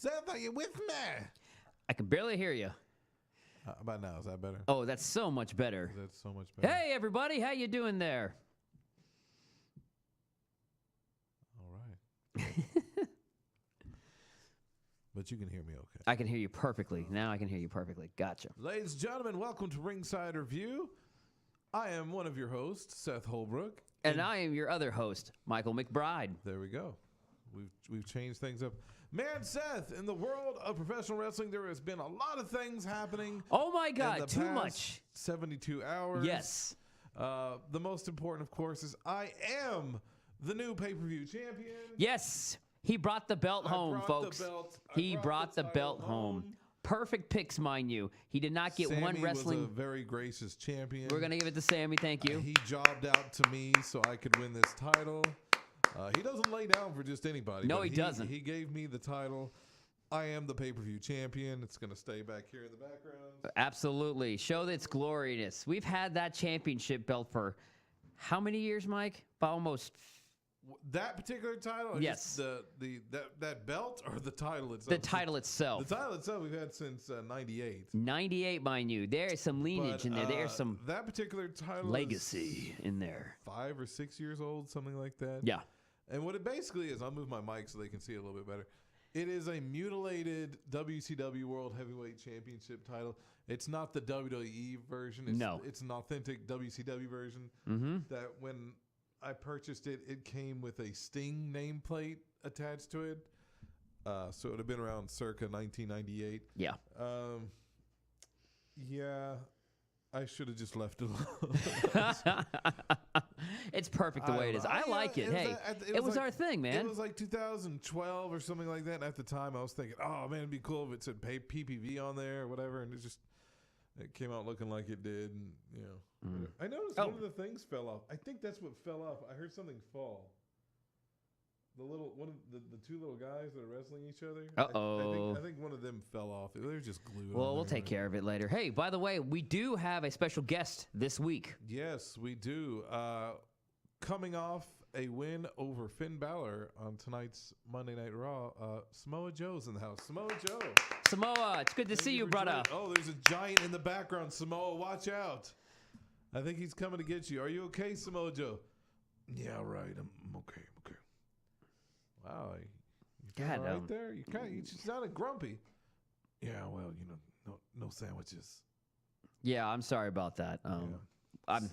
Seth, are you with me? I can barely hear you. How about now? Is that better? Oh, that's so much better. That's so much better. Hey, everybody. How you doing there? All right. But you can hear me okay. I can hear you perfectly. Now I can hear you perfectly. Gotcha. Ladies and gentlemen, welcome to Ringside Review. I am one of your hosts, Seth Holbrook. And I am your other host, Michael McBride. There we go. We've changed things up. Man, Seth, in the world of professional wrestling, there has been a lot of things happening. Oh, my God. In the Too past much. 72 hours. Yes. The most important, of course, is I am the new pay-per-view champion. Yes. He brought the belt home, folks. He brought the belt home. Perfect picks, mind you. He did not get Sammy one wrestling. was a very gracious champion. We're going to give it to Sammy. Thank you. He jobbed out to me so I could win this title. He doesn't lay down for just anybody. No, he doesn't. He gave me the title. I am the pay-per-view champion. It's going to stay back here in the background. Absolutely. Show its gloriness. We've had that championship belt for how many years, Mike? About almost. That particular title? Or yes. That belt or the title itself? The title itself. The title itself we've had since 98. 98, mind you. There is some lineage in there. There's some that particular title legacy in there. 5 or 6 years old, something like that. Yeah. And what it basically is, I'll move my mic so they can see it a little bit better. It is a mutilated WCW World Heavyweight Championship title. It's not the WWE version. It's an authentic WCW version. Mm-hmm. That when I purchased it, it came with a Sting nameplate attached to it. So it would have been around circa 1998. Yeah. Yeah. I should have just left it alone. It's perfect the way it is. I like it. Hey, it was like, our thing, man. It was like 2012 or something like that. And at the time, I was thinking, oh, man, it'd be cool if it said PPV on there or whatever. And it came out looking like it did. And, you know, I noticed one of the things fell off. I think that's what fell off. I heard something fall. The two little guys that are wrestling each other. I think one of them fell off. They're just glued. Well, we'll take care of it later. Hey, by the way, we do have a special guest this week. Yes, we do. Coming off a win over Finn Balor on tonight's Monday Night Raw, Samoa Joe's in the house. Samoa Joe. Samoa, it's good to see you, brother. Oh, there's a giant in the background. Samoa, watch out. I think he's coming to get you. Are you okay, Samoa Joe? Yeah, right. I'm okay. Wow, you God, right there. You sounded grumpy. Yeah, well, no sandwiches. Yeah, I'm sorry about that.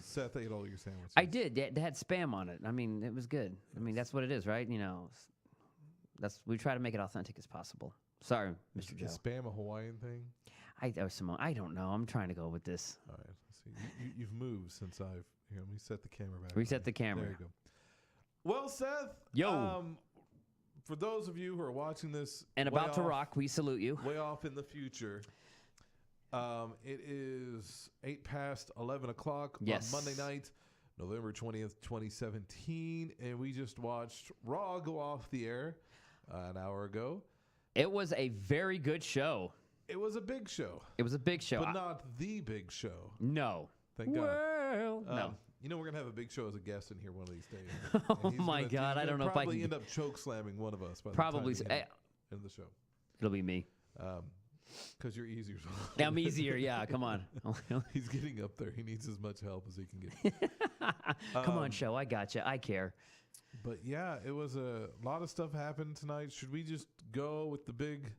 Seth ate all your sandwiches. I did. They had spam on it. I mean, it was good. I mean, that's what it is, right? You know, we try to make it authentic as possible. Sorry, Mr. Joe. Is spam a Hawaiian thing? I don't know. I'm trying to go with this. All right, let's see. You've moved since Here, let me set the camera back. Reset the camera. There you go. Well, Seth. Yo. For those of you who are watching this and about to rock, we salute you. Way off in the future. It is 11 o'clock on Monday night, November 20th, 2017, and we just watched Raw go off the air an hour ago. It was a very good show. It was a big show. It was a big show. But not the big show. No. Thank God. Well, no. You know we're going to have a big show as a guest in here one of these days. Oh, my God. I don't know if I can. Probably end up choke slamming one of us by the probably time we get in the show. It'll be me. Because you're easier. I'm easier, yeah. Come on. He's getting up there. He needs as much help as he can get. Come on, show. I got you. I care. But, yeah, it was a lot of stuff happened tonight. Should we just go with the big thing?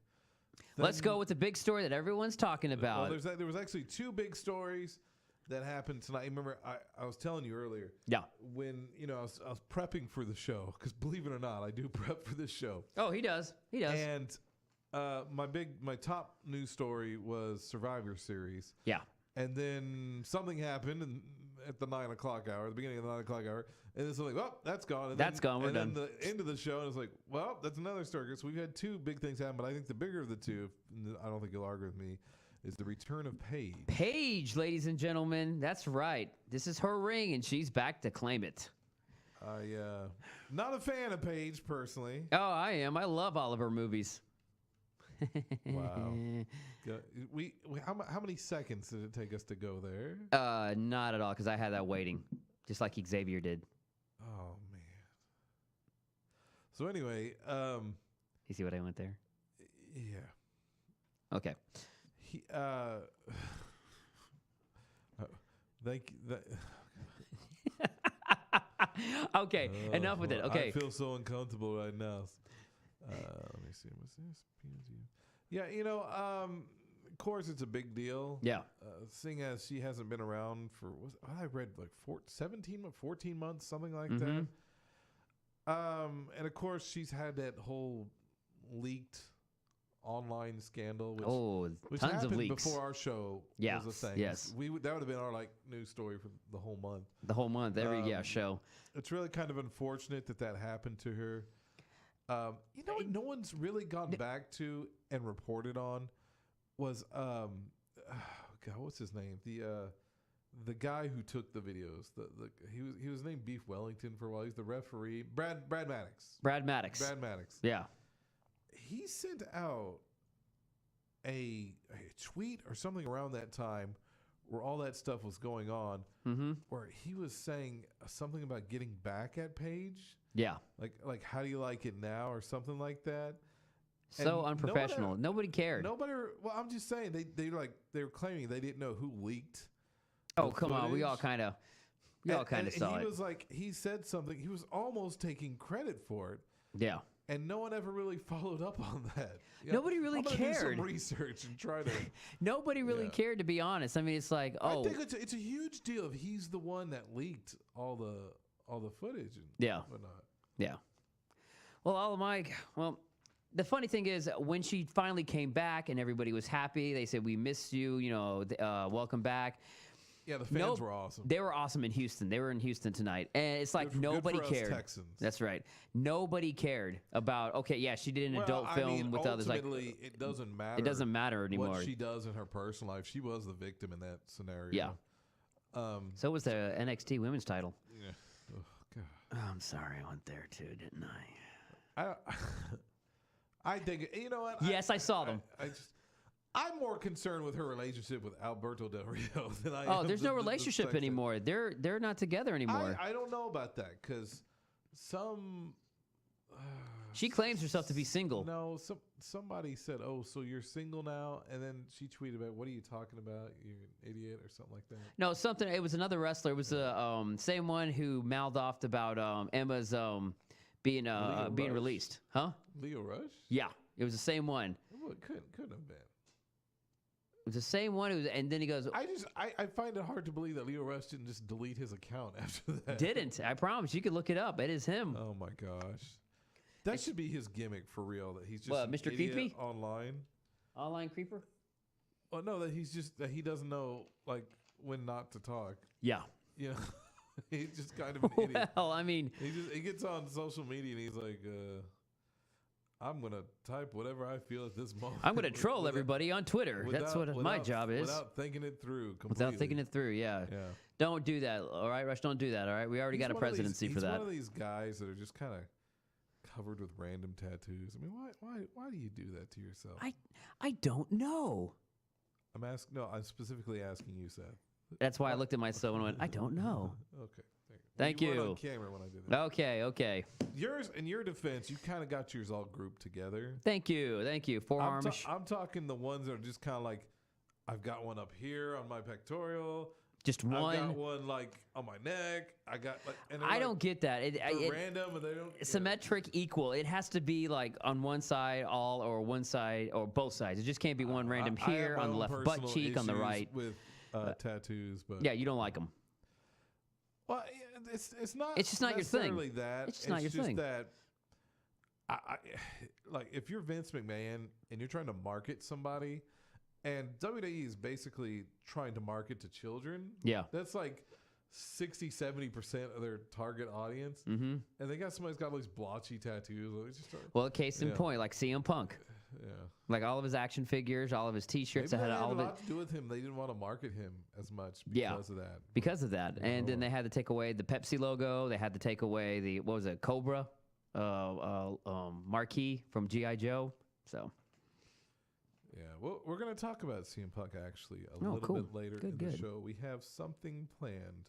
Let's go with the big story that everyone's talking about. Well, there was actually two big stories that happened tonight. Remember, I was telling you earlier. Yeah. When, I was prepping for the show, because believe it or not, I do prep for this show. Oh, he does. He does. And my top news story was Survivor Series. Yeah. And then something happened at the 9 o'clock hour, the beginning of the 9 o'clock hour, and then something, well, that's gone. And that's gone. We're done. And then the end of the show, and it's like, well, that's another story. So we've had two big things happen, but I think the bigger of the two, I don't think you'll argue with me, is the return of Paige. Paige, ladies and gentlemen. That's right. This is her ring, and she's back to claim it. Not a fan of Paige, personally. Oh, I am. I love all of her movies. Wow. How many seconds did it take us to go there? Not at all, because I had that waiting, just like Xavier did. Oh, man. So anyway. You see what I went there? Yeah. Okay. He thank you. Okay, enough with it. Okay. I feel so uncomfortable right now. Let me see. What's this? Yeah, of course it's a big deal. Yeah. Seeing as she hasn't been around for, I read like 14 months, something like Mm-hmm. that. And of course she's had that whole leaked online scandal, which tons of happened leaks. before our show Yeah, was a thing. yes. That would have been our like news story for the whole month. The whole month, every show. It's really kind of unfortunate that happened to her. What no one's really gone back to and reported on was God, what's his name? The guy who took the videos. He was named Beef Wellington for a while. He's the referee. Brad Maddox. Brad Maddox. Yeah. He sent out a tweet or something around that time where all that stuff was going on, where he was saying something about getting back at Paige. Yeah. Like how do you like it now or something like that. So unprofessional. Nobody cared. Well, I'm just saying they were claiming they didn't know who leaked. Oh, come on. We all kind of saw it. He was like, he said something. He was almost taking credit for it. Yeah. And no one ever really followed up on that. Nobody really cared. Do some research and try to. Nobody really cared, to be honest. I mean, it's like, I think it's a huge deal if he's the one that leaked all the footage and whatnot. Yeah. Well, the funny thing is, when she finally came back and everybody was happy, they said, "We missed you. Welcome back." Yeah, the fans were awesome. They were awesome in Houston. They were in Houston tonight. And it's like nobody cared. Texans. That's right. Nobody cared about, okay, yeah, she did an adult film with others. Ultimately, it doesn't matter. It doesn't matter anymore. What she does in her personal life. She was the victim in that scenario. Yeah. So was the NXT women's title. Yeah. Oh, God. Oh, I'm sorry. I went there too, didn't I? I think, you know what? Yes, I saw them. I'm more concerned with her relationship with Alberto Del Rio than I am. Oh, there's no relationship anymore. They're not together anymore. I don't know about that because she claims herself to be single. No, somebody said, "Oh, so you're single now?" And then she tweeted about, "What are you talking about? You're an idiot," or something like that. No, something. It was another wrestler. It was the same one who mouthed off about Emma's being released. Huh? Leo Rush? Yeah, it was the same one. Well, it couldn't have been. It was the same one. And then he goes, I find it hard to believe that Leo Rush didn't just delete his account after that. Didn't. I promise. You can look it up. It is him. Oh, my gosh. That should be his gimmick for real. That he's just Mr. idiot Creepy? Online. Online creeper? Well, no, that he doesn't know, like, when not to talk. Yeah. You know, he's just kind of an idiot. Well, I mean. He gets on social media and he's like, I'm going to type whatever I feel at this moment. I'm going to troll everybody on Twitter. That's what my job is. Without thinking it through completely. Without thinking it through, yeah. Don't do that, all right, Rush? Don't do that, all right? We already got a presidency for that. He's one of these guys that are just kind of covered with random tattoos. I mean, why do you do that to yourself? I don't know. I'm specifically asking you, Seth. That's why I looked at myself and went, I don't know. Okay. Thank you. you. Weren't on camera when I did that. Okay. Yours, in your defense, you kind of got yours all grouped together. Thank you. Forearms. I'm talking the ones that are just kind of like, I've got one up here on my pectoral. Just one. I got one like on my neck. I got like. And I don't get that. They're random and they don't. Symmetric, equal. It has to be like on one side, all, or one side, or both sides. It just can't be one random here on the left butt cheek, on the right. With tattoos, but yeah, you don't like them. Well, it's not. It's just not your thing. That it's just not your thing. That I like if you're Vince McMahon and you're trying to market somebody, and WWE is basically trying to market to children. Yeah, that's like 60-70% of their target audience, and they got somebody's got all these blotchy tattoos. Well, case in point, like CM Punk. Yeah, like all of his action figures, all of his T-shirts. Maybe that had all a of it lot to do with him. They didn't want to market him as much because of that. Because of that, and then they had to take away the Pepsi logo. They had to take away the Cobra marquee from GI Joe. So. Yeah, well, we're going to talk about CM Punk actually a little bit later in the show. We have something planned.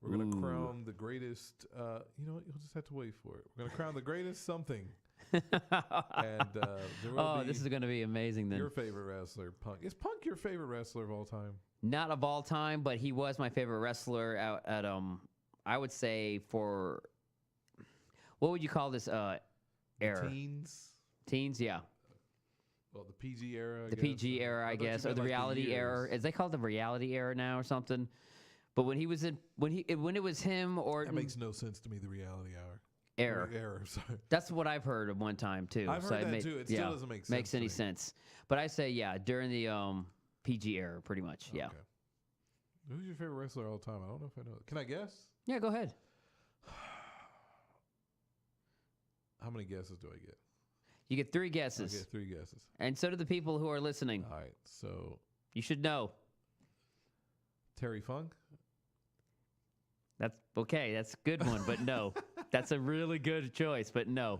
We're going to crown the greatest. You know what? You'll just have to wait for it. We're going to crown the greatest something. And there will be this is going to be amazing then. your favorite wrestler, Punk. Is Punk your favorite wrestler of all time? Not of all time, but he was my favorite wrestler out at I would say for what would you call this era? Teens, yeah. Well, the PG era. The PG era, I guess, or the reality era. Is they call it the reality era now or something? But when he was in when it was him or that makes no sense to me. The reality hour. Error. Sorry. That's what I've heard at one time too. I've heard that too. It still doesn't make sense. Makes any sense. But I say during the PG era, pretty much. Yeah. Okay. Who's your favorite wrestler of all time? I don't know if I know. Can I guess? Yeah, go ahead. How many guesses do I get? You get 3 guesses. I get 3 guesses. And so do the people who are listening. All right. So you should know. Terry Funk. That's okay. That's a good one, but no. That's a really good choice, but no.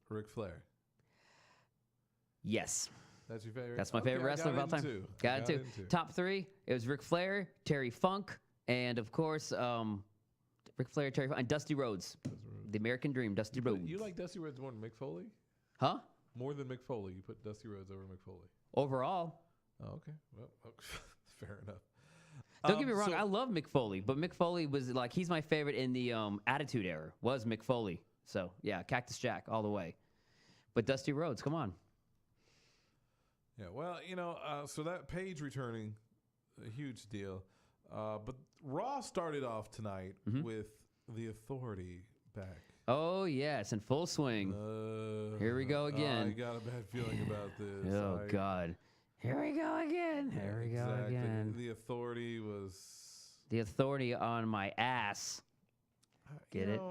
Ric Flair. Yes. That's your favorite? That's my favorite wrestler of all time. Got it too. Top 3, it was Ric Flair, Terry Funk, and of course, Ric Flair, Terry Funk, and Dusty Rhodes. The American Dream, Dusty Rhodes. You like Dusty Rhodes more than Mick Foley? Huh? More than Mick Foley. You put Dusty Rhodes over Mick Foley. Overall. Oh, okay. Well, fair enough. Don't get me wrong, I love Mick Foley, but Mick Foley was like, he's my favorite in the Attitude Era, was Mick Foley. So, yeah, Cactus Jack all the way. But Dusty Rhodes, come on. Yeah, well, so that Paige returning, a huge deal. But Raw started off tonight with the Authority back. Oh, yes, in full swing. Here we go again. I got a bad feeling about this. Oh, God. Here we go again. Here we go again. The Authority was... The Authority on my ass. Get it?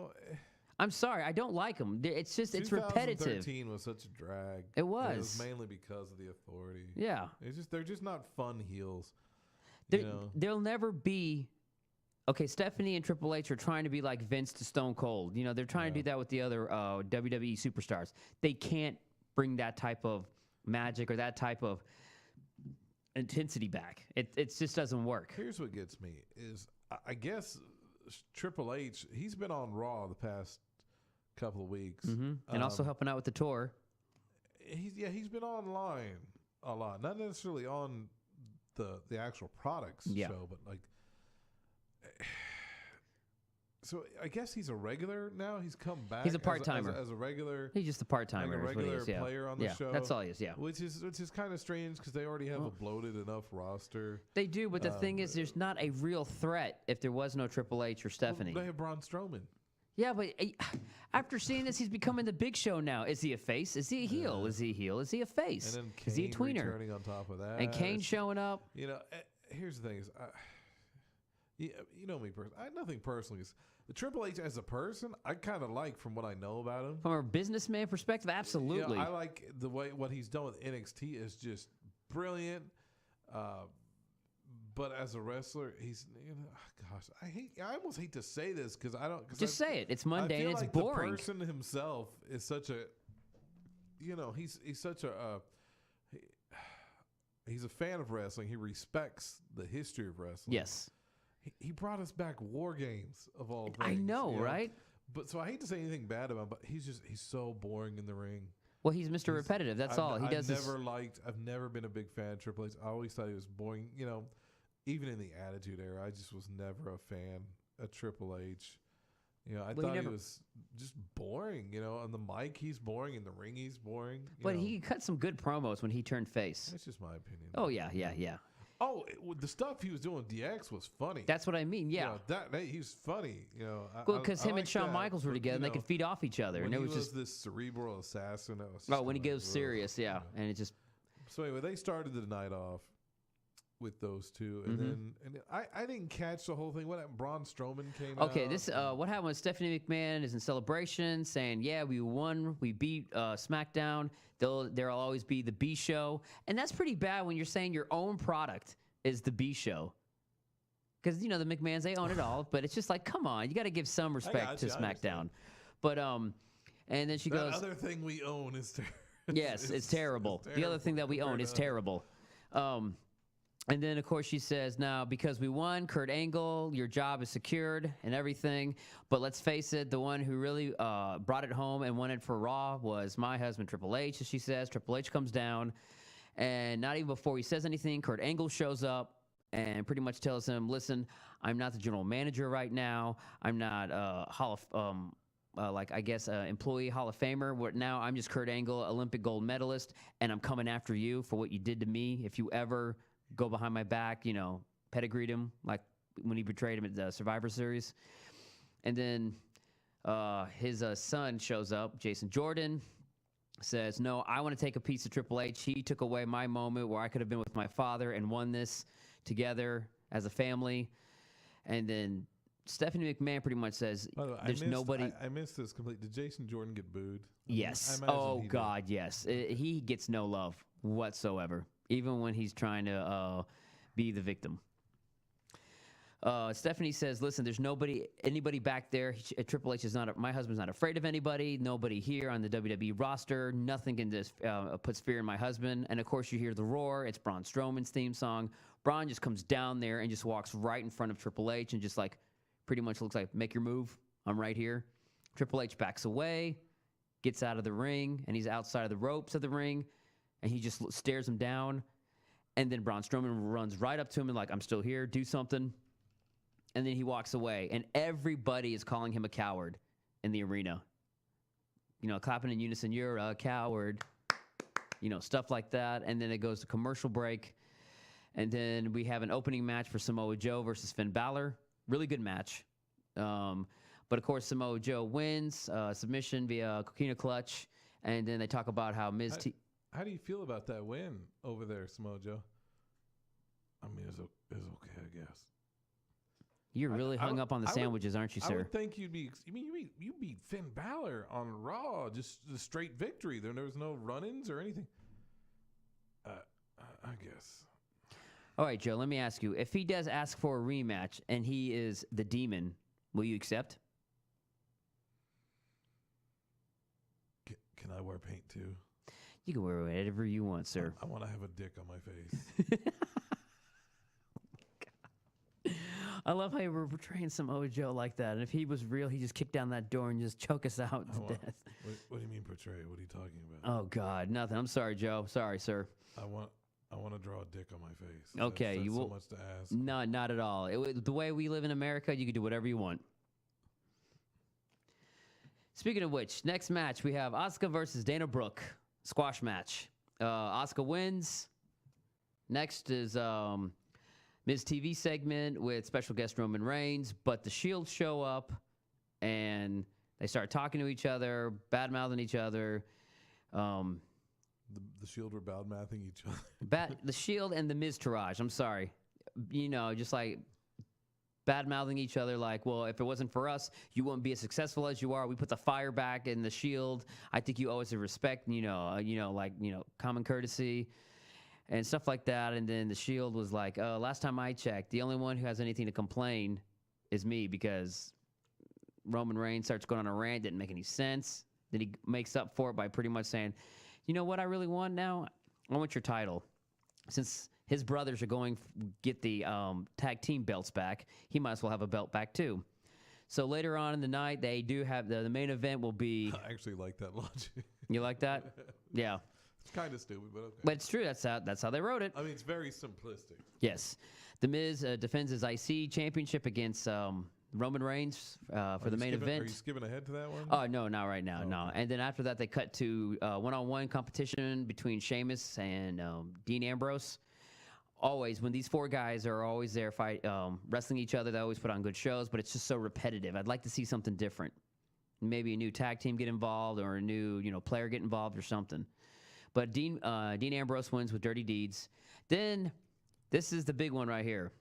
I'm sorry. I don't like them. It's just, it's repetitive. 2013 was such a drag. It was. It was mainly because of the Authority. Yeah. They're just not fun heels. There'll never be... Okay, Stephanie and Triple H are trying to be like Vince to Stone Cold. They're trying to do that with the other WWE superstars. They can't bring that type of magic or that type of intensity back. It just doesn't work. Here's what gets me is I guess Triple H, he's been on Raw the past couple of weeks. And also helping out with the tour. He's been online a lot. Not necessarily on the actual products show, but like... So I guess he's a regular now. He's come back. He's a part-timer. As a regular. He's just a part-timer. Like a regular player on the show. That's all he is, yeah. Which is kind of strange because they already have a bloated enough roster. They do, but the thing is there's not a real threat if there was no Triple H or Stephanie. Well, they have Braun Strowman. Yeah, but after seeing this, he's becoming the Big Show now. Is he a face? Is he a heel? Is he a heel? Is he a face? And then Kane is he a tweener? Returning on top of that. And Kane showing up. Here's the thing is... You know me personally. I have nothing personally. The Triple H as a person, I kind of like from what I know about him. From a businessman perspective, absolutely. I like the way what he's done with NXT is just brilliant. But as a wrestler, he's I almost hate to say this because I don't. Just say it. It's mundane. It's like boring. The person himself is such a, he's such a. He's a fan of wrestling. He respects the history of wrestling. Yes. He brought us back War Games of all things. I know, right? But so I hate to say anything bad about him, but he's so boring in the ring. Well, he's Mr. Repetitive. That's all he does. I've never been a big fan of Triple H. I always thought he was boring. Even in the Attitude Era, I just was never a fan of Triple H. I thought he was just boring. On the mic, he's boring. In the ring, he's boring. But he cut some good promos when he turned face. That's just my opinion. Oh, yeah. Oh, the stuff he was doing DX was funny. That's what I mean. Yeah, he's funny. Because him and Shawn Michaels were together, and they could feed off each other. When and it was just this cerebral assassin. When he goes serious, yeah, and it just. So anyway, they started the night off with those two, and then I didn't catch the whole thing. What happened? Braun Strowman came out. Okay, what happened was Stephanie McMahon is in celebration, saying, "Yeah, we won. We beat SmackDown. There'll always be the B Show," and that's pretty bad when you're saying your own product is the B Show. Because the McMahons, they own it all, but it's just like, come on, you got to give some respect to SmackDown. But and then she goes, "The other thing we own is terrible." Yes, it's terrible. The other thing that we own is terrible. And then, of course, she says, now, because we won, Kurt Angle, your job is secured and everything. But let's face it, the one who really brought it home and won it for Raw was my husband, Triple H, as she says. Triple H comes down, and not even before he says anything, Kurt Angle shows up and pretty much tells him, listen, I'm not the general manager right now. I'm not employee Hall of Famer. Now I'm just Kurt Angle, Olympic gold medalist, and I'm coming after you for what you did to me. If you ever go behind my back, pedigreed him like when he betrayed him at the Survivor Series. And then his son shows up, Jason Jordan, says, no, I want to take a piece of Triple H. He took away my moment where I could have been with my father and won this together as a family. And then Stephanie McMahon pretty much says, there's nobody. I missed this completely. Did Jason Jordan get booed? Yes. Oh, God, yes. He gets no love whatsoever, even when he's trying to be the victim. Stephanie says, listen, there's anybody back there. Triple H is not, my husband's not afraid of anybody. Nobody here on the WWE roster. Nothing can just puts fear in my husband. And of course, you hear the roar. It's Braun Strowman's theme song. Braun just comes down there and just walks right in front of Triple H and just like pretty much looks like, make your move. I'm right here. Triple H backs away, gets out of the ring, and he's outside of the ropes of the ring, and he just stares him down. And then Braun Strowman runs right up to him and like, I'm still here, do something. And then he walks away, and everybody is calling him a coward in the arena. Clapping in unison, you're a coward. Stuff like that. And then it goes to commercial break. And then we have an opening match for Samoa Joe versus Finn Balor. Really good match. But, of course, Samoa Joe wins, submission via Coquina Clutch. And then they talk about how How do you feel about that win over there, Samoa Joe? I mean, it's okay, I guess. You're really hung up on the sandwiches, aren't you, sir? I would think you'd be. You beat Finn Balor on Raw, just a straight victory. There was no run-ins or anything. I guess. All right, Joe. Let me ask you: if he does ask for a rematch and he is the Demon, will you accept? Can I wear paint too? You can wear whatever you want, sir. I want to have a dick on my face. I love how you were portraying Samoa Joe like that. And if he was real, he'd just kick down that door and just choke us out to death. What do you mean portray? What are you talking about? Oh, God, nothing. I'm sorry, Joe. Sorry, sir. I want to draw a dick on my face. Okay. That's so much to ask. No, not at all. The way we live in America, you can do whatever you want. Speaking of which, next match, we have Asuka versus Dana Brooke. Squash match. Asuka wins. Next is Miz TV segment with special guest Roman Reigns, but the Shield show up and they start talking to each other, bad-mouthing each other. The Shield were bad-mouthing each other. The Shield and the Miz-Taraj, I'm sorry. Just like bad-mouthing each other like, well, if it wasn't for us, you wouldn't be as successful as you are. We put the fire back in the Shield. I think you owe us a respect, common courtesy. And stuff like that. And then the Shield was like, last time I checked, the only one who has anything to complain is me because Roman Reigns starts going on a rant, didn't make any sense. Then he makes up for it by pretty much saying, you know what I really want now? I want your title. Since his brothers are going get the tag team belts back, he might as well have a belt back too. So later on in the night, they do have the main event will be... I actually like that logic. You like that? Yeah. It's kind of stupid, but okay. But it's true. That's how they wrote it. I mean, it's very simplistic. Yes. The Miz defends his IC championship against Roman Reigns for the main event. Are you skipping ahead to that one? Oh, no, not right now, no. Okay. And then after that, they cut to one-on-one competition between Sheamus and Dean Ambrose. Always, when these four guys are always there wrestling each other, they always put on good shows, but it's just so repetitive. I'd like to see something different. Maybe a new tag team get involved or a new player get involved or something. But Dean Ambrose wins with Dirty Deeds. Then this is the big one right here.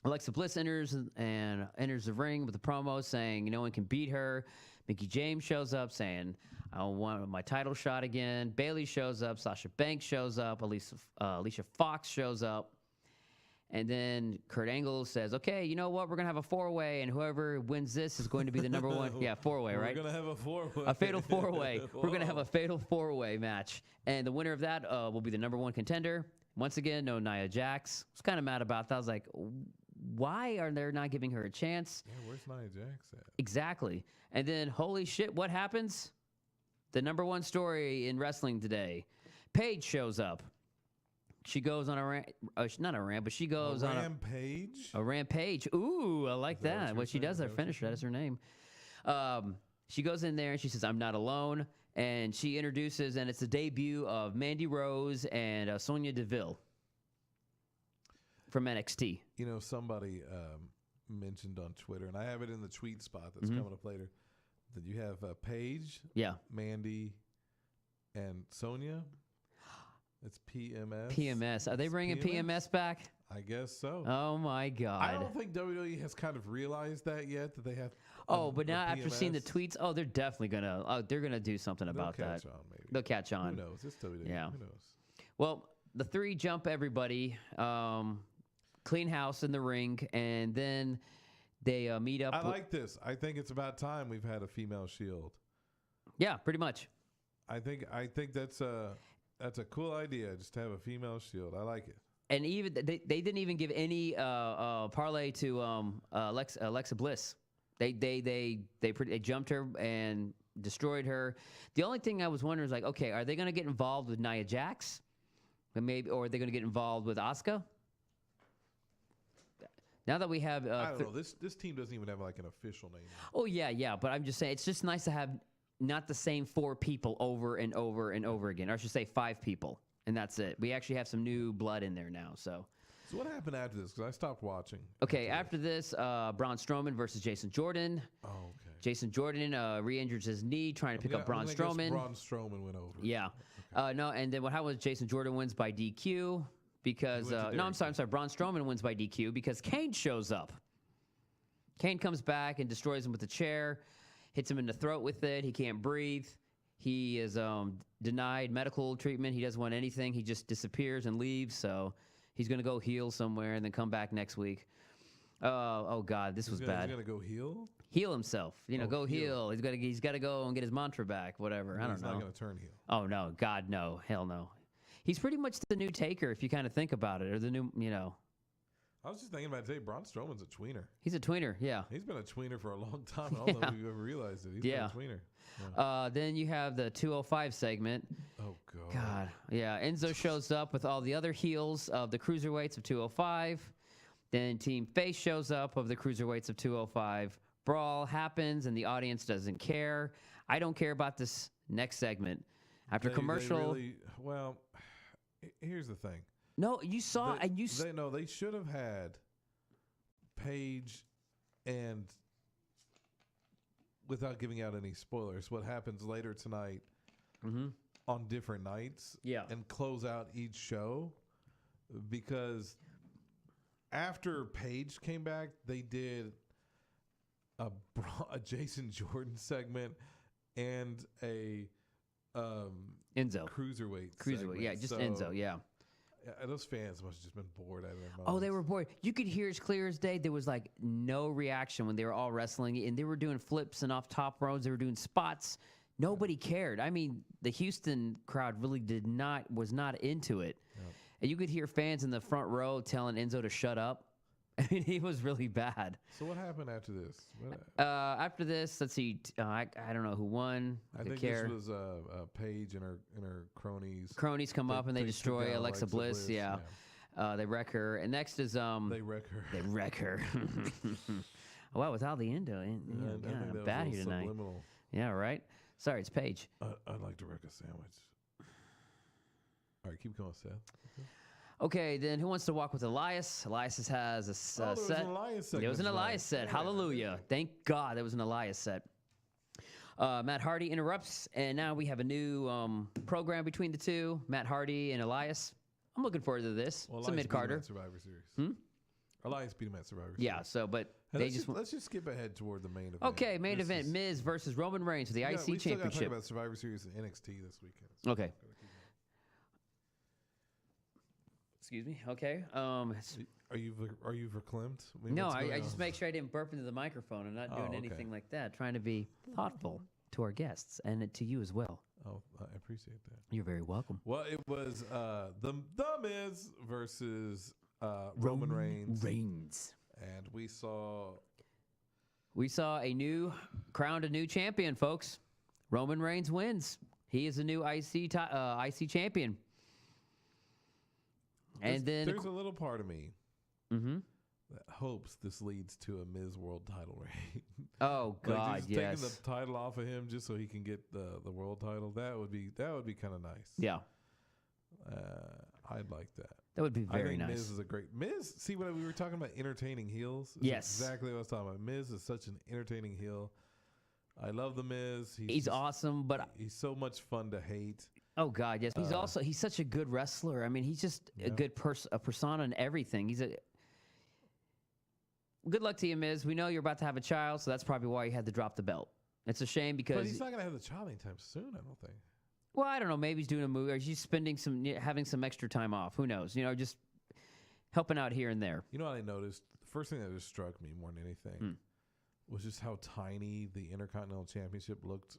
Alexa Bliss enters the ring with a promo saying no one can beat her. Mickie James shows up saying I want my title shot again. Bayley shows up. Sasha Banks shows up. Alicia Fox shows up. And then Kurt Angle says, okay, you know what? We're going to have a four-way, and whoever wins this is going to be the number one. Yeah, four-way, right? We're going to have a four-way. A fatal four-way. We're going to have a fatal four-way match. And the winner of that will be the number one contender. Once again, no Nia Jax. I was kind of mad about that. I was like, why are they not giving her a chance? Yeah, where's Nia Jax at? Exactly. And then, holy shit, what happens? The #1 story in wrestling today. Paige shows up. She goes on a rant, not a rant, but she goes on rampage. A rampage. Ooh, I like that. What she does, I finish that is her name. She goes in there and she says, "I'm not alone." And she introduces, and it's the debut of Mandy Rose and Sonya Deville from NXT. You know, somebody mentioned on Twitter, and I have it in the tweet spot that's coming up later, that you have Paige, Mandy, and Sonya. It's PMS. PMS. Are they bringing PMS back? I guess so. Oh my God! I don't think WWE has kind of realized that yet, that they have. But now after seeing the tweets, they're definitely gonna. They're gonna do something about that. They'll catch on, maybe. They'll catch on. Who knows? It's WWE. Yeah. Who knows? Well, the 3 jump everybody. Clean house in the ring, and then they meet up. I like this. I think it's about time we've had a female Shield. Yeah, pretty much. I think that's a cool idea, just to have a female Shield. I like it. And even they didn't even give any parlay to Alexa Bliss. They jumped her and destroyed her. The only thing I was wondering is like, okay, are they going to get involved with Nia Jax? Maybe, or are they going to get involved with Asuka? Now that we have, I don't know. This team doesn't even have like an official name. Oh yeah. But I'm just saying, it's just nice to have not the same 4 people over and over and over again. Or I should say 5 people, and that's it. We actually have some new blood in there now. So what happened after this? Because I stopped watching. Okay, after this, Braun Strowman versus Jason Jordan. Oh, okay. Jason Jordan re-injures his knee trying to pick up Braun Strowman. Braun Strowman went over. Yeah. Okay. No, and then what happened was Jason Jordan wins by DQ because I'm sorry. Braun Strowman wins by DQ because Kane shows up. Kane comes back and destroys him with a chair, hits him in the throat with it. He can't breathe. He is denied medical treatment. He doesn't want anything. He just disappears and leaves. So he's going to go heal somewhere and then come back next week. Oh God, this was bad. He's going to go heal? Heal himself. Go heal. He's got to go and get his mantra back, whatever. I don't know. He's not going to turn heel. Oh, no. God, no. Hell no. He's pretty much the new Taker if you kind of think about it, or the new, I was just thinking about today, Braun Strowman's a tweener. He's a tweener, yeah. He's been a tweener for a long time. I don't know if you've ever realized it. He's been a tweener. Yeah. Then you have the 205 segment. Oh, God. God. Yeah. Enzo shows up with all the other heels of the cruiserweights of 205. Then Team Face shows up of the cruiserweights of 205. Brawl happens, and the audience doesn't care. I don't care about this next segment. After commercial. Here's the thing. No, you saw. They should have had Paige, and without giving out any spoilers, what happens later tonight on different nights, and close out each show, because after Paige came back, they did a Jason Jordan segment and a Enzo cruiserweight, yeah, just Enzo, yeah. Those fans must have just been bored out of their minds. Oh, they were bored. You could hear as clear as day. There was like no reaction when they were all wrestling, and they were doing flips and off top ropes. They were doing spots. Nobody cared. I mean, the Houston crowd really was not into it. Yep. And you could hear fans in the front row telling Enzo to shut up. I mean, he was really bad. So what happened after this? After this, let's see. I don't know who won. I think this was Paige and her cronies. Cronies come up and they destroy Alexa Bliss. Yeah. They wreck her. And next is they wreck her. They wreck her. Wow, with all the endo, bad here tonight. Subliminal. Yeah, right. Sorry, it's Paige. I'd like to wreck a sandwich. All right, keep going, Seth. Okay, then who wants to walk with Elias? Elias has a set. Was an Elias segment. There was an Elias set. Hallelujah. Thank God there was an Elias set. Matt Hardy interrupts, and now we have a new program between the two, Matt Hardy and Elias. I'm looking forward to this. It's a mid-carder. Survivor Series. Elias beat him at Survivor Series. Yeah, so, but let's just skip ahead toward the main event. Okay, main event, Miz versus Roman Reigns for the IC we still Championship. Talk about Survivor Series and NXT this weekend. Okay. Excuse me. Okay. Are you verklempt? No, I just make sure I didn't burp into the microphone. I'm not doing anything like that. Trying to be thoughtful to our guests and to you as well. Oh, I appreciate that. You're very welcome. Well, it was the Miz versus Roman Reigns. And we saw crowned a new champion, folks. Roman Reigns wins. He is a new IC champion. And then there's a little part of me that hopes this leads to a Miz World title reign. Oh God, just yes. taking the title off of him just so he can get the world title. That would be kind of nice. Yeah. I'd like that. That would be very nice. Miz is a great Miz. See, when we were talking about entertaining heels, yes, exactly what I was talking about. Miz is such an entertaining heel. I love the Miz. He's awesome, but he's so much fun to hate. Oh God, yes. He's such a good wrestler. I mean, he's just a good a persona and everything. Good luck to you, Miz. We know you're about to have a child, so that's probably why you had to drop the belt. It's a shame because... But he's not going to have the child anytime soon, I don't think. Well, I don't know. Maybe he's doing a movie, or he's having some extra time off. Who knows? Just helping out here and there. You know what I noticed? The first thing that just struck me more than anything was just how tiny the Intercontinental Championship looked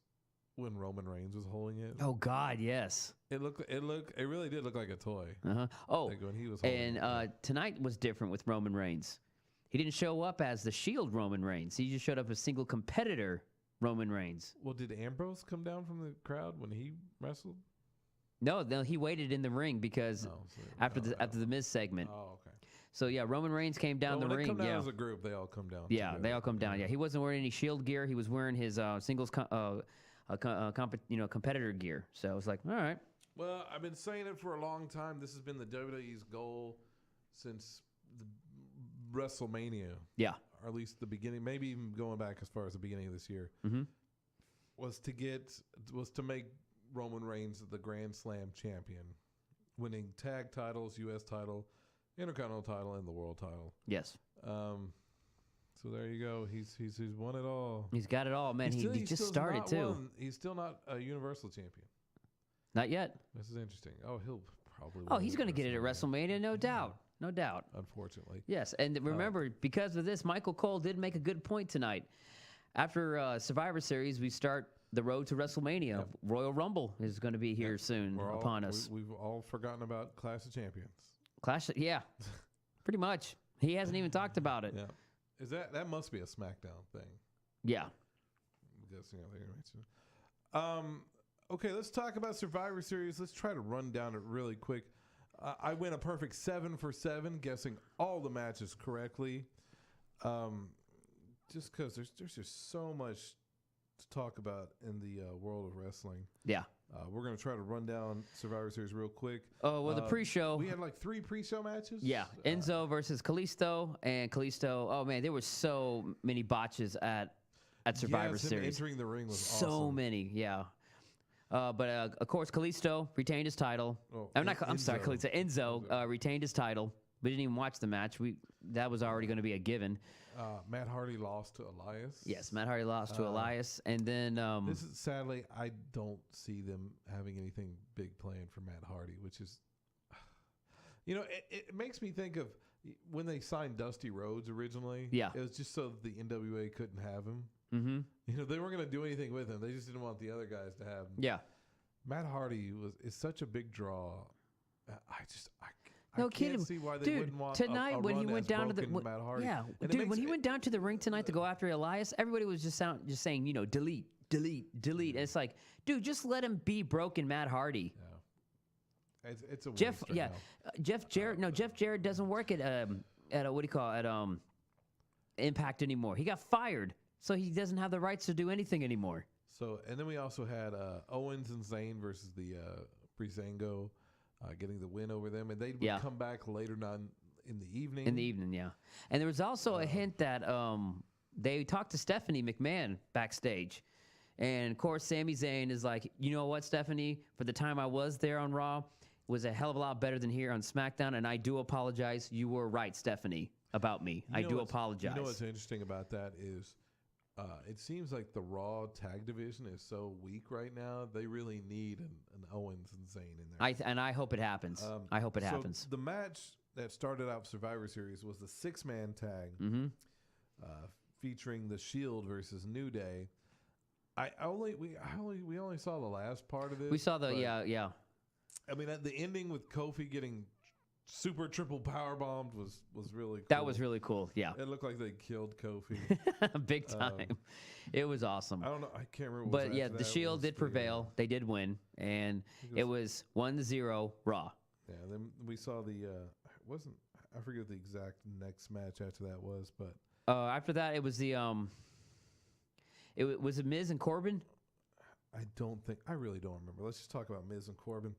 when Roman Reigns was holding it. Oh God, yes. It really did look like a toy. Oh, like when he was holding it. Tonight was different with Roman Reigns. He didn't show up as the Shield Roman Reigns. He just showed up as single competitor Roman Reigns. Well, did Ambrose come down from the crowd when he wrestled? No, he waited in the ring because after the Miz segment. Oh, okay. So yeah, Roman Reigns came down the ring. When they come down as a group, they all come down. Yeah, together. they all come down. Yeah, he wasn't wearing any Shield gear. He was wearing his singles competitor gear. So I was like, all right. Well, I've been saying it for a long time. This has been the WWE's goal since the WrestleMania. Yeah. Or at least the beginning, maybe even going back as far as the beginning of this year, was to make Roman Reigns the Grand Slam champion, winning tag titles, U.S. title, Intercontinental title, and the world title. Yes. So there you go. He's won it all. He's got it all, man. He just started too. He's still not a Universal champion. Not yet. This is interesting. Oh, he'll probably. Oh, he's going to get it at WrestleMania, no doubt. No doubt. Unfortunately. Yes, and remember, because of this, Michael Cole did make a good point tonight. After Survivor Series, we start the road to WrestleMania. Yep. Royal Rumble is going to be here soon upon us. We've all forgotten about Clash of Champions. Yeah, pretty much. He hasn't even talked about it. Yeah, is that must be a SmackDown thing? Yeah. I'm guessing they mentioned. Okay, let's talk about Survivor Series. Let's try to run down it really quick. I went a perfect 7 for 7, guessing all the matches correctly. Just because there's just so much to talk about in the world of wrestling. Yeah. We're going to try to run down Survivor Series real quick. Oh, well, the pre-show. We had like 3 pre-show matches. Yeah. Enzo versus Kalisto. And Kalisto, oh, man, there were so many botches at Survivor Series. Entering the ring was awesome. So many, yeah. But of course, Kalisto retained his title. Oh, I'm sorry, Kalisto. Enzo retained his title. We didn't even watch the match. That was already going to be a given. Matt Hardy lost to Elias. Yes, Matt Hardy lost to Elias, and then this is sadly I don't see them having anything big planned for Matt Hardy, which is, it makes me think of when they signed Dusty Rhodes originally. Yeah, it was just so the NWA couldn't have him. Mm-hmm. They weren't going to do anything with him. They just didn't want the other guys to have him. Yeah, Matt Hardy is such a big draw. No I kidding, can't see why they wouldn't want tonight a when he went down to the Matt Hardy. Yeah, and dude, when he went down to the ring tonight to go after Elias, everybody was just saying, delete. And it's like, dude, just let him be broken Matt Hardy. Yeah. It's a Jeff. Right Yeah, now. Jeff Jarrett. No, Jeff Jarrett doesn't work at what do you call it? Impact anymore. He got fired, so he doesn't have the rights to do anything anymore. So, and then we also had Owens and Zayn versus the Breezango. Getting the win over them, and they would come back later on in the evening. In the evening, yeah. And there was also a hint that they talked to Stephanie McMahon backstage. And, of course, Sami Zayn is like, you know what, Stephanie? For the time I was there on Raw, it was a hell of a lot better than here on SmackDown, and I do apologize. You were right, Stephanie, about me. I do apologize. You know what's interesting about that is it seems like the Raw tag division is so weak right now. They really need an Owens and Zayn in there. I hope it happens. I hope it happens. The match that started out Survivor Series was the 6-man tag featuring The Shield versus New Day. We only saw the last part of this. We saw the yeah. I mean, the ending with Kofi getting super triple power bombed was really cool. That was really cool. Yeah, It looked like they killed Kofi. big time. It was awesome. I don't know. I can't remember. But yeah, the Shield did prevail. They did win, and it was 1-0 Raw. Yeah. Then we saw I forget the exact next match after that was, but after that it was the was it Miz and Corbin? I really don't remember. Let's just talk about Miz and Corbin.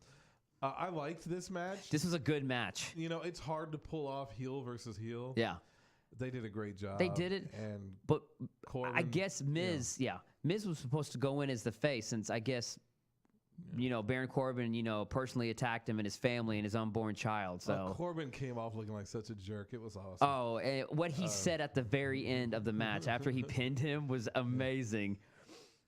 I liked this match. This was a good match. You know, it's hard to pull off heel versus heel. Yeah. They did a great job. They did it. But Corbin, I guess Miz, Miz was supposed to go in as the face since I guess, Baron Corbin, personally attacked him and his family and his unborn child. So Corbin came off looking like such a jerk. It was awesome. Oh, and what he said at the very end of the match after he pinned him was amazing.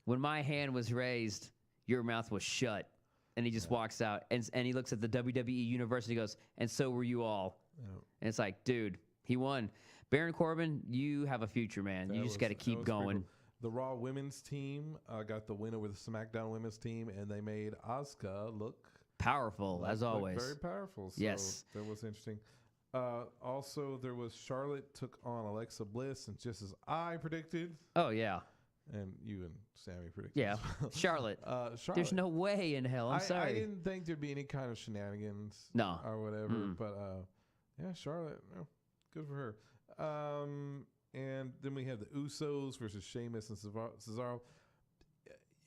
When my hand was raised, your mouth was shut. And he just walks out and he looks at the WWE Universe and he goes, and so were you all. Yeah. And it's like, dude, he won. Baron Corbin, you have a future, man. You just got to keep going. Cool. The Raw women's team got the win over the SmackDown women's team, and they made Asuka look powerful, as always. Very powerful. So yes. That was interesting. Also, there was Charlotte took on Alexa Bliss, and just as I predicted. Oh, yeah. And you and Sammy predicted. Yeah. Charlotte. There's no way in hell. I'm sorry. I didn't think there'd be any kind of shenanigans. No. Or whatever. But, Charlotte, good for her. And then we had the Usos versus Sheamus and Cesaro.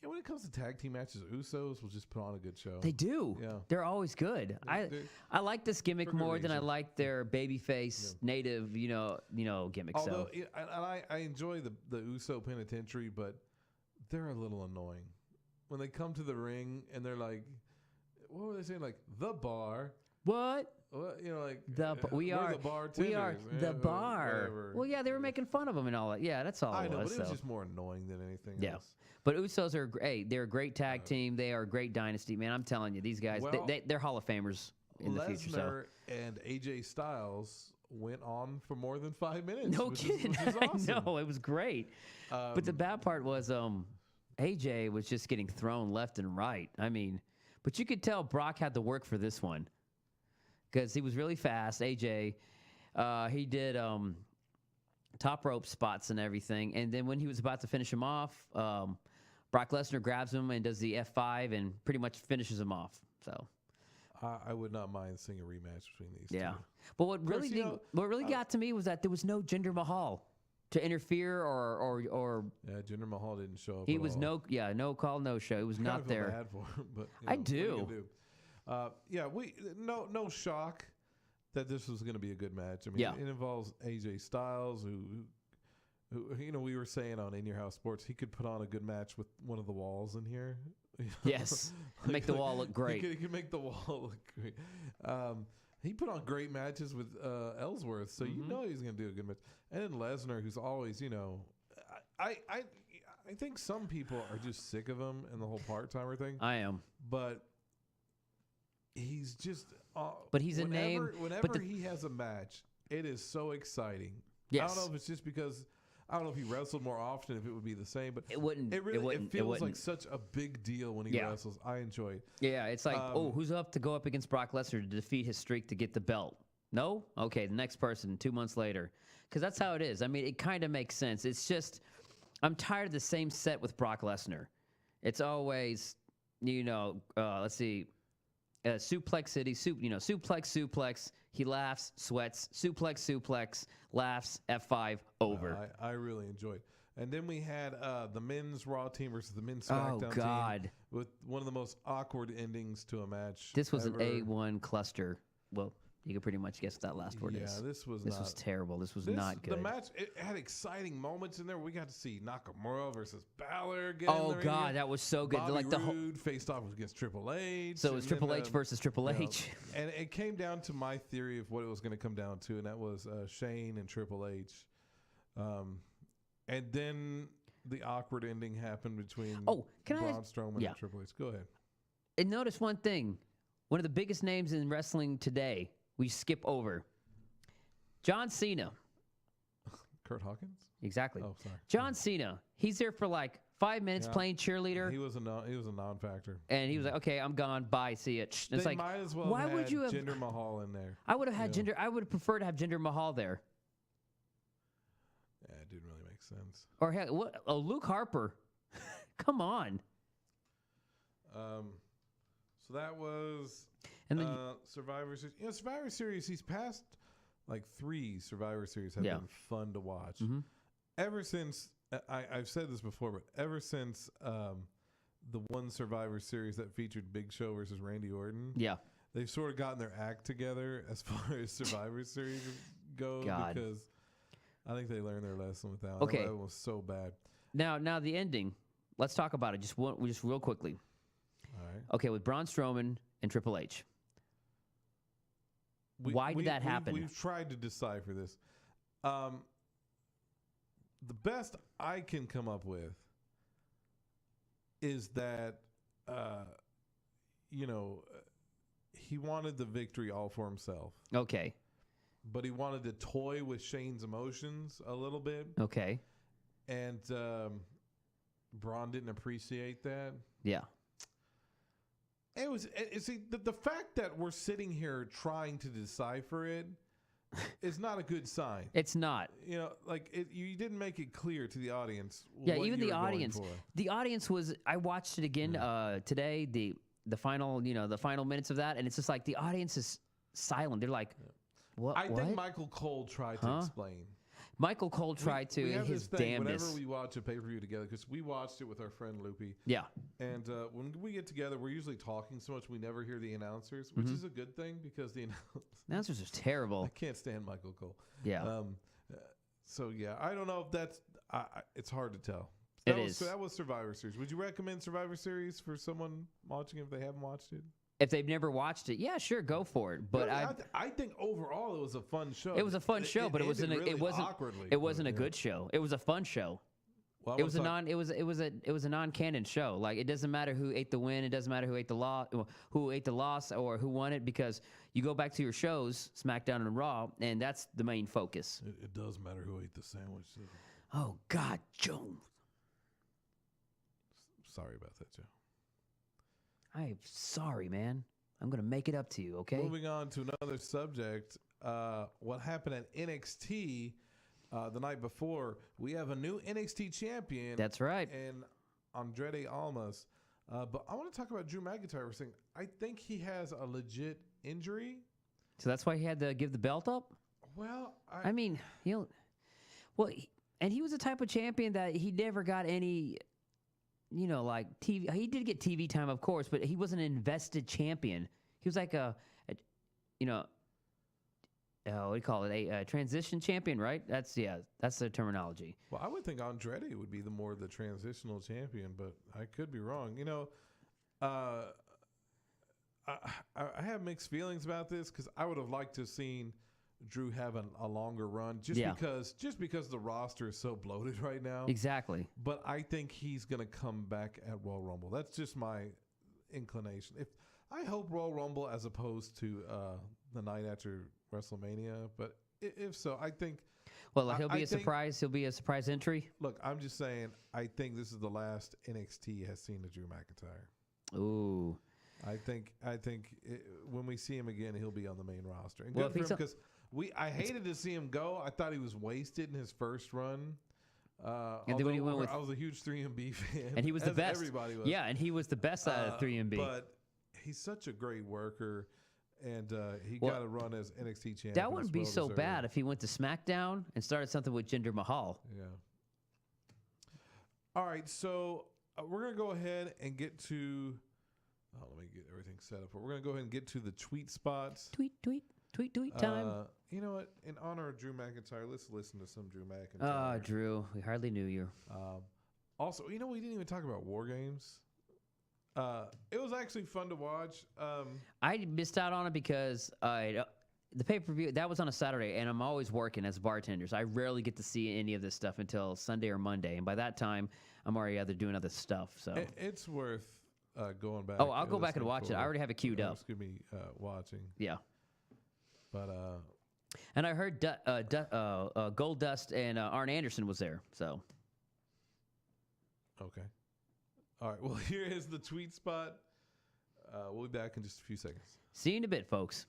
Yeah, when it comes to tag team matches, Usos will just put on a good show. They do. Yeah. They're always good. I like this gimmick more than I like their babyface native, gimmick. Although, I enjoy the Uso Penitentiary, but they're a little annoying. When they come to the ring and they're like, what were they saying? Like, the bar. What? Well, we are the bartenders. The bar. Whatever. Well, yeah, they were making fun of them and all that. Yeah, that's all. I know, it was, but it was just more annoying than anything else. But Usos are great. They're a great tag team. They are a great dynasty, man. I'm telling you, these guys, they're Hall of Famers in the future. Lesnar and AJ Styles went on for more than 5 minutes. No kidding. Which is awesome. I know, it was great. But the bad part was AJ was just getting thrown left and right. I mean, but you could tell Brock had to work for this one. Because he was really fast, AJ. He did top rope spots and everything. And then when he was about to finish him off, Brock Lesnar grabs him and does the F5 and pretty much finishes him off. So I would not mind seeing a rematch between these two. But what really got to me was that there was no Jinder Mahal to interfere or yeah, Jinder Mahal didn't show up. He was no call, no show. He was not there. Bad for him, but I do. No shock that this was going to be a good match. I mean, it involves AJ Styles, who we were saying on In Your House Sports, he could put on a good match with one of the walls in here. Yes, make the wall look great. He could make the wall look great. He put on great matches with Ellsworth, so you know he's going to do a good match. And then Lesnar, who's always, I think some people are just sick of him and the whole part-timer thing. I am. But he's just but he's a name. Whenever he has a match, it is so exciting. Yes. I don't know if it's just because I don't know if he wrestled more often, if it would be the same, but it wouldn't. It feels like such a big deal when he wrestles. I enjoy it. Yeah, it's like, who's up to go up against Brock Lesnar to defeat his streak to get the belt? No? Okay, the next person 2 months later. Because that's how it is. I mean, it kind of makes sense. It's just, I'm tired of the same set with Brock Lesnar. It's always, let's see, suplex city, suplex, he laughs, sweats, suplex, laughs, F5, over. I really enjoyed. And then we had the men's Raw team versus the men's SmackDown team with one of the most awkward endings to a match. This was an A1 cluster. Well, you can pretty much guess what that last word is. Yeah, this was terrible. This was not good. The match, it had exciting moments in there. We got to see Nakamura versus Balor. That was so good. Bobby Roode faced off against Triple H. So it was Triple H versus Triple H. And it came down to my theory of what it was going to come down to, and that was Shane and Triple H. And then the awkward ending happened between Braun Strowman and Triple H. Go ahead. And notice one thing. One of the biggest names in wrestling today, we skip over. John Cena. Kurt Hawkins? Exactly. Oh, sorry. John Cena. He's there for like 5 minutes playing cheerleader. He was a non-factor. And he was like, "Okay, I'm gone. Bye. See it." It's They like, might as well why have would you have Jinder Mahal in there? I would have had Jinder. I would prefer to have Jinder Mahal there. Yeah, it didn't really make sense. Or heck, what? Oh, Luke Harper. Come on. So that was And then Survivor Series. You know, Survivor Series. These past like 3 Survivor Series have been fun to watch. Ever since I've said this before, but ever since the one Survivor Series that featured Big Show versus Randy Orton, they've sort of gotten their act together as far as Survivor Series go. Because I think they learned their lesson with that. Okay, that was so bad. Now the ending. Let's talk about it just real quickly. All right. Okay, with Braun Strowman and Triple H. Why did that happen? We've tried to decipher this. The best I can come up with is that, he wanted the victory all for himself. Okay. But he wanted to toy with Shane's emotions a little bit. Okay. And Braun didn't appreciate that. Yeah. The fact that we're sitting here trying to decipher it is not a good sign. It's not. You know, like you didn't make it clear to the audience. Yeah, even the audience. The audience was. I watched it again today. The final, the final minutes of that, and it's just like the audience is silent. They're like, "What?" I think Michael Cole tried to explain. Michael Cole tried to in his damnness. Whenever we watch a pay-per-view together, because we watched it with our friend Loopy. Yeah. And when we get together, we're usually talking so much we never hear the announcers, which is a good thing because the announcers are terrible. I can't stand Michael Cole. Yeah. So yeah, I don't know if that's. It's hard to tell. It is. So that was Survivor Series. Would you recommend Survivor Series for someone watching if they haven't watched it? If they've never watched it, yeah, sure, go for it. But I think overall it was a fun show. It was a fun show, but it wasn't awkwardly. It wasn't a good show. It was a fun show. Well, it was a non-canon show. Like it doesn't matter who ate the win, it doesn't matter who ate the loss or who won it, because you go back to your shows, SmackDown and Raw, and that's the main focus. It does matter who ate the sandwich. Oh God, Joe. Sorry about that, Joe. I'm sorry, man. I'm going to make it up to you, okay? Moving on to another subject. What happened at NXT the night before? We have a new NXT champion. That's right. And Andrade Almas. But I want to talk about Drew McIntyre for a second. I think he has a legit injury. So that's why he had to give the belt up? Well, I mean, and he was the type of champion that he never got any... like TV. He did get TV time, of course, but he wasn't an invested champion. He was like what do you call it? A transition champion, right? That's the terminology. Well, I would think Andrade would be the transitional champion, but I could be wrong. I have mixed feelings about this because I would have liked to have seen Drew have a longer run because the roster is so bloated right now. Exactly. But I think he's going to come back at Royal Rumble. That's just my inclination. I hope Royal Rumble as opposed to the night after WrestleMania. But if so, I think. Well, he'll be a surprise. He'll be a surprise entry. Look, I'm just saying. I think this is the last NXT has seen of Drew McIntyre. Ooh. I think when we see him again, he'll be on the main roster. And well, good for him because. I hated to see him go. I thought he was wasted in his first run. And then when he went I was a huge 3MB fan. And he was the best. Everybody was. Yeah, and he was the best out of 3MB. But he's such a great worker, and he got a run as NXT champion. That wouldn't be so bad if he went to SmackDown and started something with Jinder Mahal. Yeah. All right, so we're going to go ahead and get to... let me get everything set up. We're going to go ahead and get to the tweet spots. Tweet time. You know what? In honor of Drew McIntyre, let's listen to some Drew McIntyre. Drew, we hardly knew you. Also, we didn't even talk about War Games. It was actually fun to watch. I missed out on it because the pay-per-view, that was on a Saturday, and I'm always working as a bartender, so I rarely get to see any of this stuff until Sunday or Monday, and by that time, I'm already doing other stuff. So it's worth going back. Oh, I'll go back and watch it. I already have it queued up. It's going to be watching. Yeah. But and I heard Gold Dust and Arn Anderson was there. So Okay. All right. Well, here is the tweet spot. We'll be back in just a few seconds. See you in a bit, folks.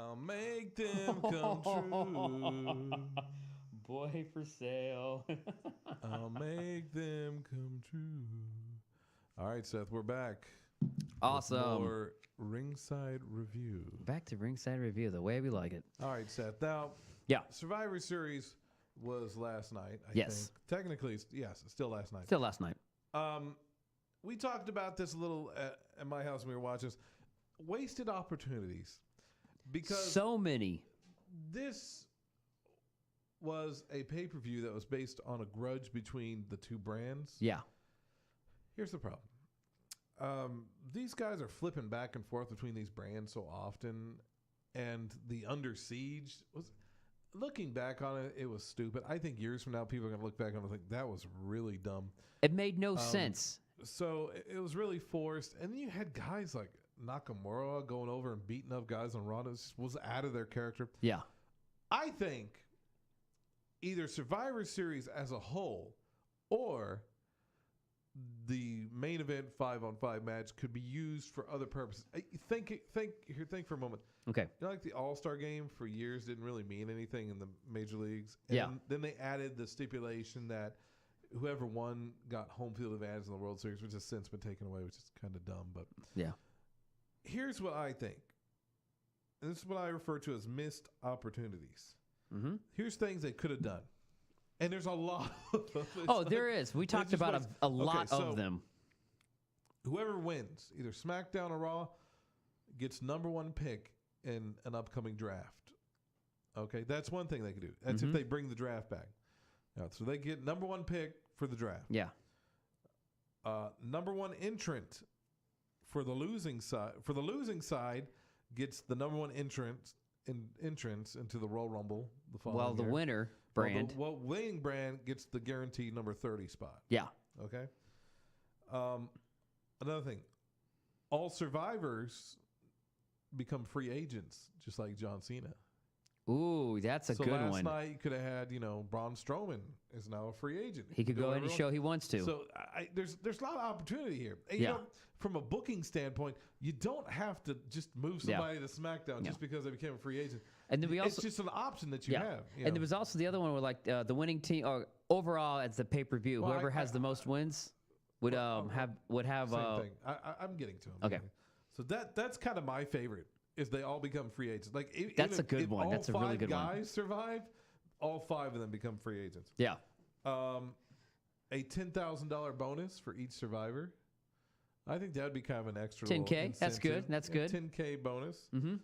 I'll make them come true. Boy for sale. I'll make them come true. All right, Seth, we're back. Awesome. With more Ringside Review. Back to Ringside Review, the way we like it. All right, Seth. Now, yeah, Survivor Series was last night, I yes. think. Technically, yes, it's still last night. Still last night. We talked about this a little at my house when we were watching this. Wasted opportunities. Because so many. This was a pay-per-view that was based on a grudge between the two brands. Yeah. Here's the problem. These guys are flipping back and forth between these brands so often, and the Under Siege was, looking back on it, it was stupid. I think years from now, people are going to look back on it and think that was really dumb. It made no sense. So it was really forced. And then you had guys like Nakamura going over and beating up guys on Raw. It was out of their character. Yeah. I think either Survivor Series as a whole or the main event 5-on-5 match could be used for other purposes. Think for a moment. Okay. You know, like the All-Star game for years didn't really mean anything in the major leagues. And yeah. Then they added the stipulation that whoever won got home field advantage in the World Series, which has since been taken away, which is kind of dumb. But yeah. Here's what I think. And this is what I refer to as missed opportunities. Mm-hmm. Here's things they could have done. And there's a lot of them. Oh, there is. We talked about a lot of them. Whoever wins, either SmackDown or Raw, gets number one pick in an upcoming draft. Okay? That's one thing they could do. That's if they bring the draft back. So they get number one pick for the draft. Yeah. Number one entrant for the losing side. For the losing side, gets the number one entrance into the Royal Rumble the following Well, the year. winner brand. Well, winning brand gets the guaranteed number 30 spot. Yeah. Okay. Another thing, all survivors become free agents, just like John Cena. Ooh, that's a good one. Last night you could have had, Braun Strowman is now a free agent. He could go any show he wants to. So there's a lot of opportunity here. And, yeah. From a booking standpoint, you don't have to just move somebody to SmackDown just because they became a free agent. And then it's just an option that you have. And there was also the other one where like the winning team, or overall as the pay-per-view, whoever has the most wins would have same thing. I'm getting to him. Okay. So that's kind of my favorite. Is they all become free agents. Like that's a good one. That's a really good one. All 5 guys survive, all 5 of them become free agents. Yeah. A $10,000 bonus for each survivor. I think that would be kind of an extra. $10K. That's good. That's good. $10K bonus. Mm-hmm.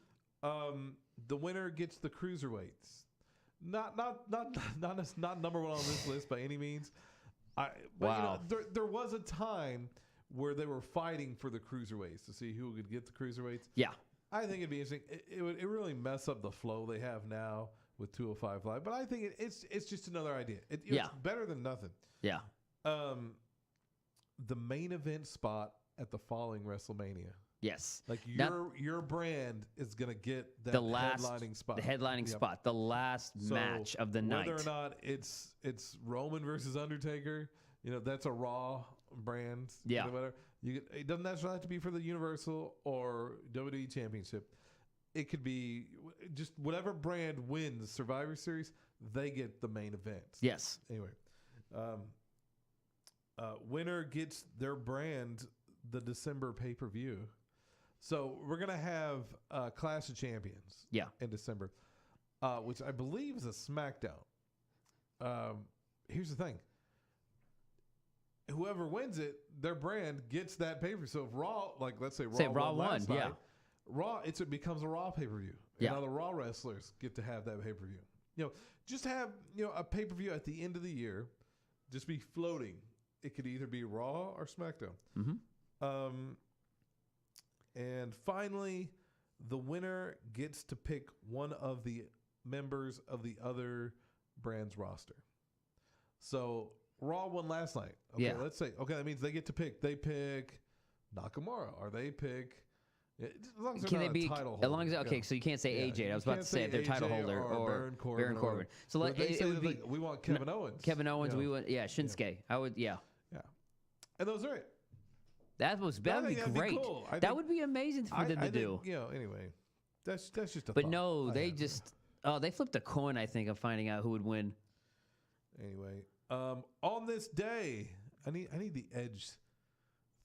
The winner gets the cruiserweights. Not number one on this list by any means. But there was a time where they were fighting for the cruiserweights to see who could get the cruiserweights. Yeah. I think it'd be interesting. It would really mess up the flow they have now with 205 Live, but I think it's just another idea. It's better than nothing. Yeah. The main event spot at the following WrestleMania. Yes. Like your brand is gonna get that headlining spot. The headlining spot, the last match of the night. Whether or not it's Roman versus Undertaker, that's a Raw brand. Yeah. Whatever. It doesn't necessarily have to be for the Universal or WWE Championship. It could be just whatever brand wins Survivor Series, they get the main event. Yes. Anyway, winner gets their brand the December pay-per-view. So we're going to have Clash of Champions in December, which I believe is a SmackDown. Here's the thing. Whoever wins it, their brand gets that pay-per-view. So if Raw, like let's say Raw won last night, Raw, it becomes a Raw pay-per-view. And now the Raw wrestlers get to have that pay-per-view. Just have, a pay-per-view at the end of the year, just be floating. It could either be Raw or SmackDown. Mm-hmm. And finally, the winner gets to pick one of the members of the other brand's roster. So Raw won last night. Okay, let's say, that means they get to pick. They pick Nakamura, or they pick. As long as they're not a title holder. So you can't say AJ. I was about to say if they're title holder or Baron Corbin. So it would be we want Kevin Owens. Kevin Owens. We want Shinsuke. I would and those are it. That would be great. Cool. That would be amazing for them to do. Anyway, that's just a But thought. no, they they flipped a coin. I think of finding out who would win. Anyway, on this day, I need the Edge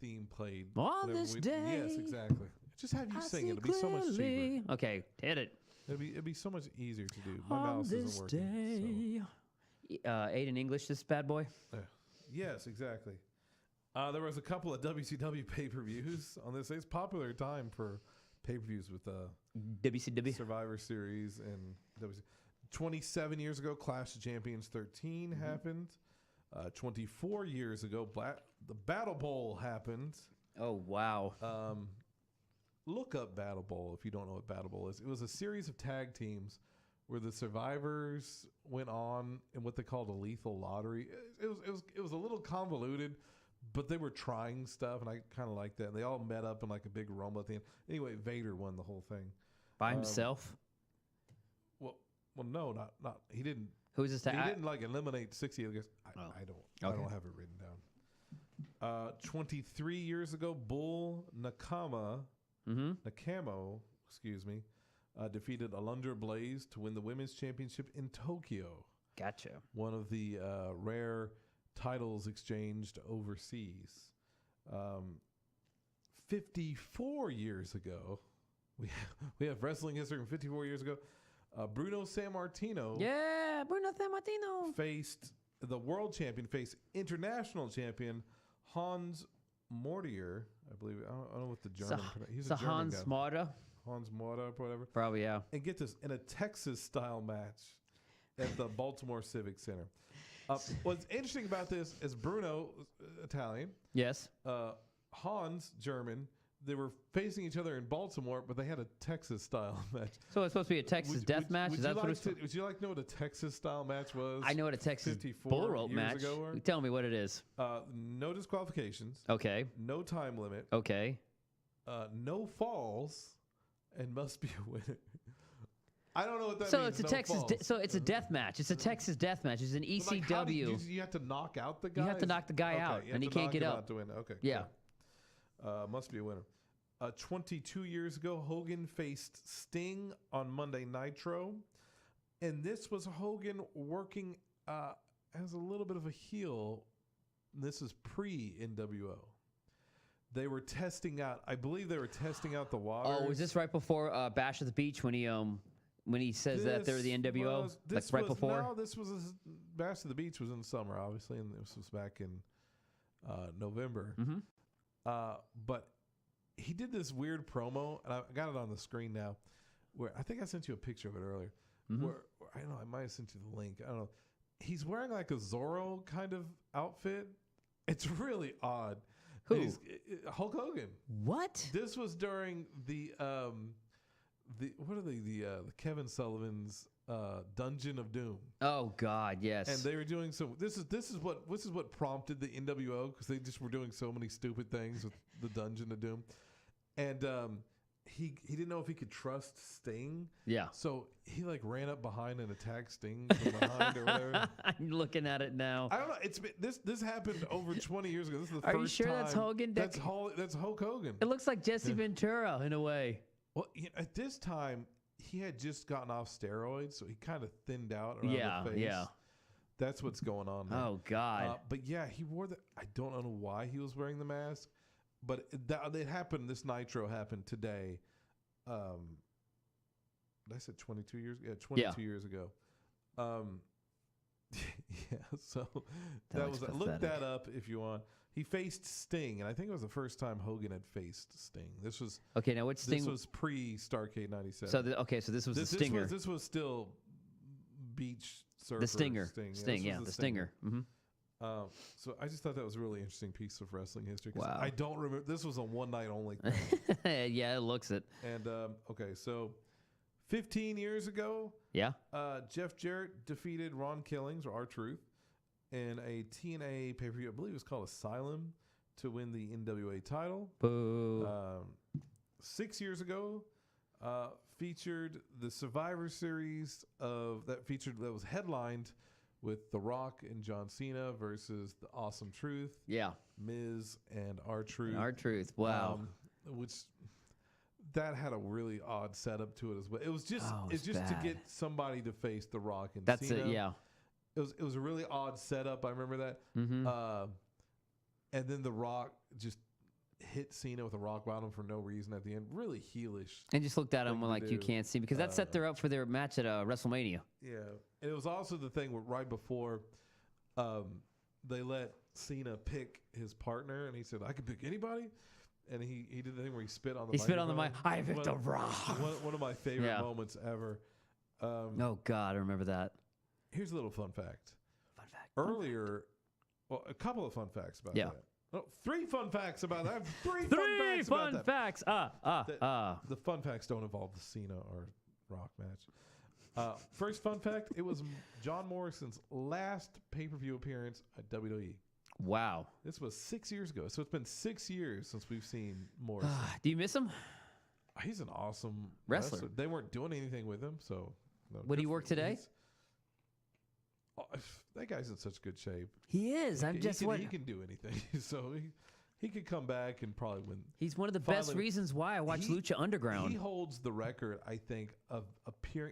theme played. On this day, yes, exactly. Just have you sing it. It'll be so much cheaper. Okay, hit it. It'd be so much easier to do. My mouse isn't working. Eight in English, this bad boy. Yes, exactly. There was a couple of WCW pay-per-views on this day. It's popular time for pay-per-views with WCW Survivor Series and WCW. 27 years ago, Clash of Champions 13 happened. 24 years ago, the Battle Bowl happened. Oh, wow. Look up Battle Bowl if you don't know what Battle Bowl is. It was a series of tag teams where the survivors went on in what they called a lethal lottery. It was a little convoluted, but they were trying stuff, and I kind of liked that. And they all met up in like a big rumble at the end. Anyway, Vader won the whole thing by himself. Well, no, not he didn't. Who was this? He didn't like eliminate 60 of the guys. I don't have it written down. 23 years ago, Bull Nakamo, defeated Alundra Blaze to win the women's championship in Tokyo. Gotcha. One of the rare titles exchanged overseas. 54 years ago, we have wrestling history from 54 years ago. Bruno Sammartino. Yeah, Bruno Sammartino. Faced the world champion, faced international champion Hans Mortier. I believe. I don't know what the German. He's a German Hans guy. Morta. Hans Morta, whatever. Probably, yeah. And get this, in a Texas-style match at the Baltimore Civic Center. What's interesting about this is Bruno, Italian. Yes. Hans, German. They were facing each other in Baltimore, but they had a Texas-style match. So it's supposed to be a Texas death match? Is that what it's Would you like to know what a Texas-style match was? I know what a Texas bull rope match. Tell me what it is. No disqualifications. Okay. No time limit. Okay. No falls, and must be a winner. I don't know what that so means. It's a Texas. So it's a death match. It's a Texas death match. It's an ECW. Like you have to knock out the guy. You have to knock the guy out, and he can't get up to win. Okay. Yeah. Must be a winner. 22 years ago, Hogan faced Sting on Monday Nitro. And this was Hogan working as a little bit of a heel. This is pre-NWO. They were testing out, I believe they were testing out the waters. Oh, was this right before Bash at the Beach when he says that they're the NWO? Before? No, this was Bash at the Beach was in the summer, obviously, and this was back in November. Mm-hmm. But he did this weird promo, and I got it on the screen now, where I think I sent you a picture of it earlier. Mm-hmm. Where I don't know, I might have sent you the link. I don't know. He's wearing like a Zorro kind of outfit. It's really odd. Who? Hulk Hogan. What? This was during the what are they? The Kevin Sullivan's Dungeon of Doom. Oh God, yes. And they were doing so. This is what prompted the NWO, because they just were doing so many stupid things with the Dungeon of Doom, and he didn't know if he could trust Sting. Yeah. So he like ran up behind and attacked Sting from behind or whatever. I'm looking at it now. I don't know. It's been, this happened over 20 years ago. This is the Are first you sure time. that's Hogan? That's Hulk Hogan. It looks like Jesse Ventura in a way. Well, at this time, he had just gotten off steroids, so he kind of thinned out around the face. Yeah. That's what's going on there. Oh, God. But yeah, he wore the... I don't know why he was wearing the mask, but it happened... This Nitro happened today. I said 22 years... Yeah, 22 years ago. Yeah, so that was... Look that up if you want. He faced Sting, and I think it was the first time Hogan had faced Sting. This was... Okay, now which Sting... This was pre-Starrcade 97. So this was the Stinger. This was still beach surfer. The Stinger. Sting, yeah, the Stinger. Mm-hmm. So I just thought that was a really interesting piece of wrestling history. Wow. I don't remember. This was a one-night only thing. Yeah, it looks it. And, okay, so 15 years ago, yeah, Jeff Jarrett defeated Ron Killings, or R-Truth, in a TNA pay-per-view. I believe it was called Asylum, to win the NWA title. Boo. 6 years ago, featured the Survivor Series that was headlined with The Rock and John Cena versus the Awesome Truth. Yeah. Miz and R-Truth. R-Truth. Wow. Which that had a really odd setup to it as well. It was just to get somebody to face The Rock and Cena. That's it. Yeah. It was a really odd setup. I remember that. Mm-hmm. And then The Rock just hit Cena with a rock bottom for no reason at the end. Really heelish. And just looked at him like, you can't see, because that set her up for their match at WrestleMania. Yeah. And it was also the thing where right before they let Cena pick his partner, and he said, I can pick anybody. And he did the thing where he spit on the mic. He spit on the mic. I picked The Rock. One of my favorite moments ever. Oh, God, I remember that. Here's a little fun fact. Earlier, well, a couple of fun facts about that. No, 3 fun facts about that. I have 3 fun facts about that. The fun facts don't involve the Cena or Rock match. First fun fact, it was John Morrison's last pay-per-view appearance at WWE. Wow. This was 6 years ago. So it's been 6 years since we've seen Morrison. Do you miss him? He's an awesome wrestler. They weren't doing anything with him, so... No, would he work today? That guy's in such good shape. He is. He can do anything. So he could come back and probably win. He's one of the best reasons why I watch Lucha Underground. He holds the record, I think, of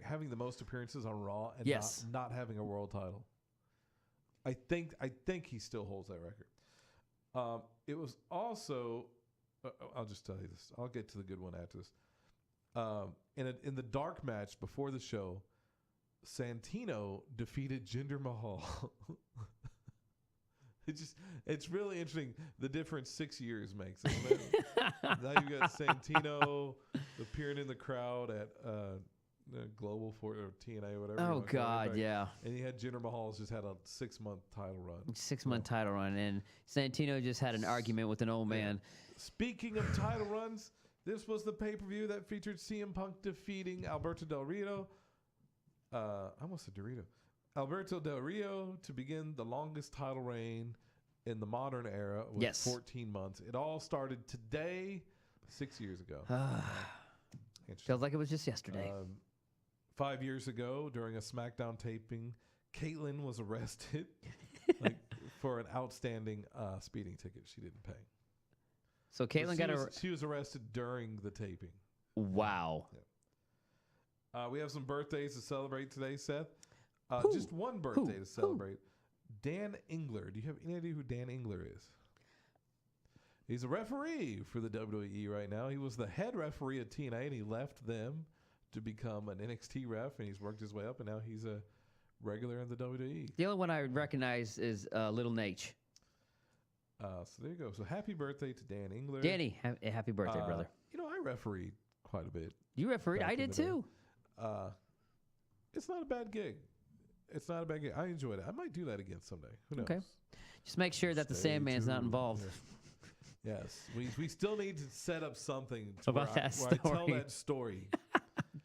having the most appearances on Raw and not having a world title. I think he still holds that record. It was also, I'll just tell you this. I'll get to the good one after this. In the dark match before the show, Santino defeated Jinder Mahal. It's really interesting the difference 6 years makes. Now you got Santino appearing in the crowd at Global or TNA or whatever. Oh God, yeah. And you had Jinder Mahal's just had a 6-month title run. 6-month title run, and Santino just had an argument with an old man. Speaking of title runs, this was the pay-per-view that featured CM Punk defeating Alberto Del Rio. I almost said Dorito. Alberto Del Rio to begin the longest title reign in the modern era with 14 months. It all started today, 6 years ago. Feels like it was just yesterday. 5 years ago, during a SmackDown taping, Caitlyn was arrested for an outstanding speeding ticket she didn't pay. So Caitlyn she was arrested during the taping. Wow. Yeah. We have some birthdays to celebrate today, Seth. Just one birthday to celebrate. Dan Engler. Do you have any idea who Dan Engler is? He's a referee for the WWE right now. He was the head referee at TNA, and he left them to become an NXT ref, and he's worked his way up, and now he's a regular in the WWE. The only one I recognize is Little Nate. So there you go. So happy birthday to Dan Engler. Danny, happy birthday, brother. You know, I refereed quite a bit. You refereed? I did too. It's not a bad gig. It's not a bad gig. I enjoyed it. I might do that again someday. Who knows? Okay. Just make sure that the Sandman's not involved. Yes. We still need to set up something about that story. where I tell that story.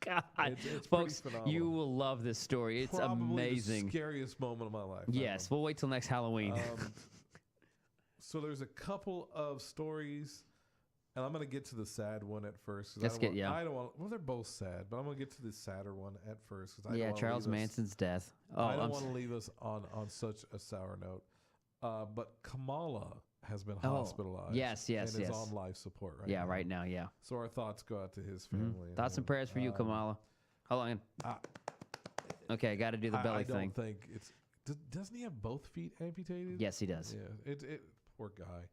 God. It's Folks, pretty phenomenal. you will love this story. It's Probably amazing. the scariest moment of my life. Yes, we'll wait till next Halloween. So there's a couple of stories, and I'm going to get to the sad one at first. Let's get, yeah. I don't want. Well, they're both sad, but I'm going to get to the sadder one at first. Yeah, Charles Manson's death. Oh, I don't want to leave us on such a sour note. But Kamala has been hospitalized. Yes, and is on life support right now. Yeah, right now, yeah. So our thoughts go out to his family. Thoughts and prayers for you, Kamala. Hold on. Okay, got to do the belly thing. I don't think it's. Doesn't he have both feet amputated? Yes, he does. Yeah, poor guy.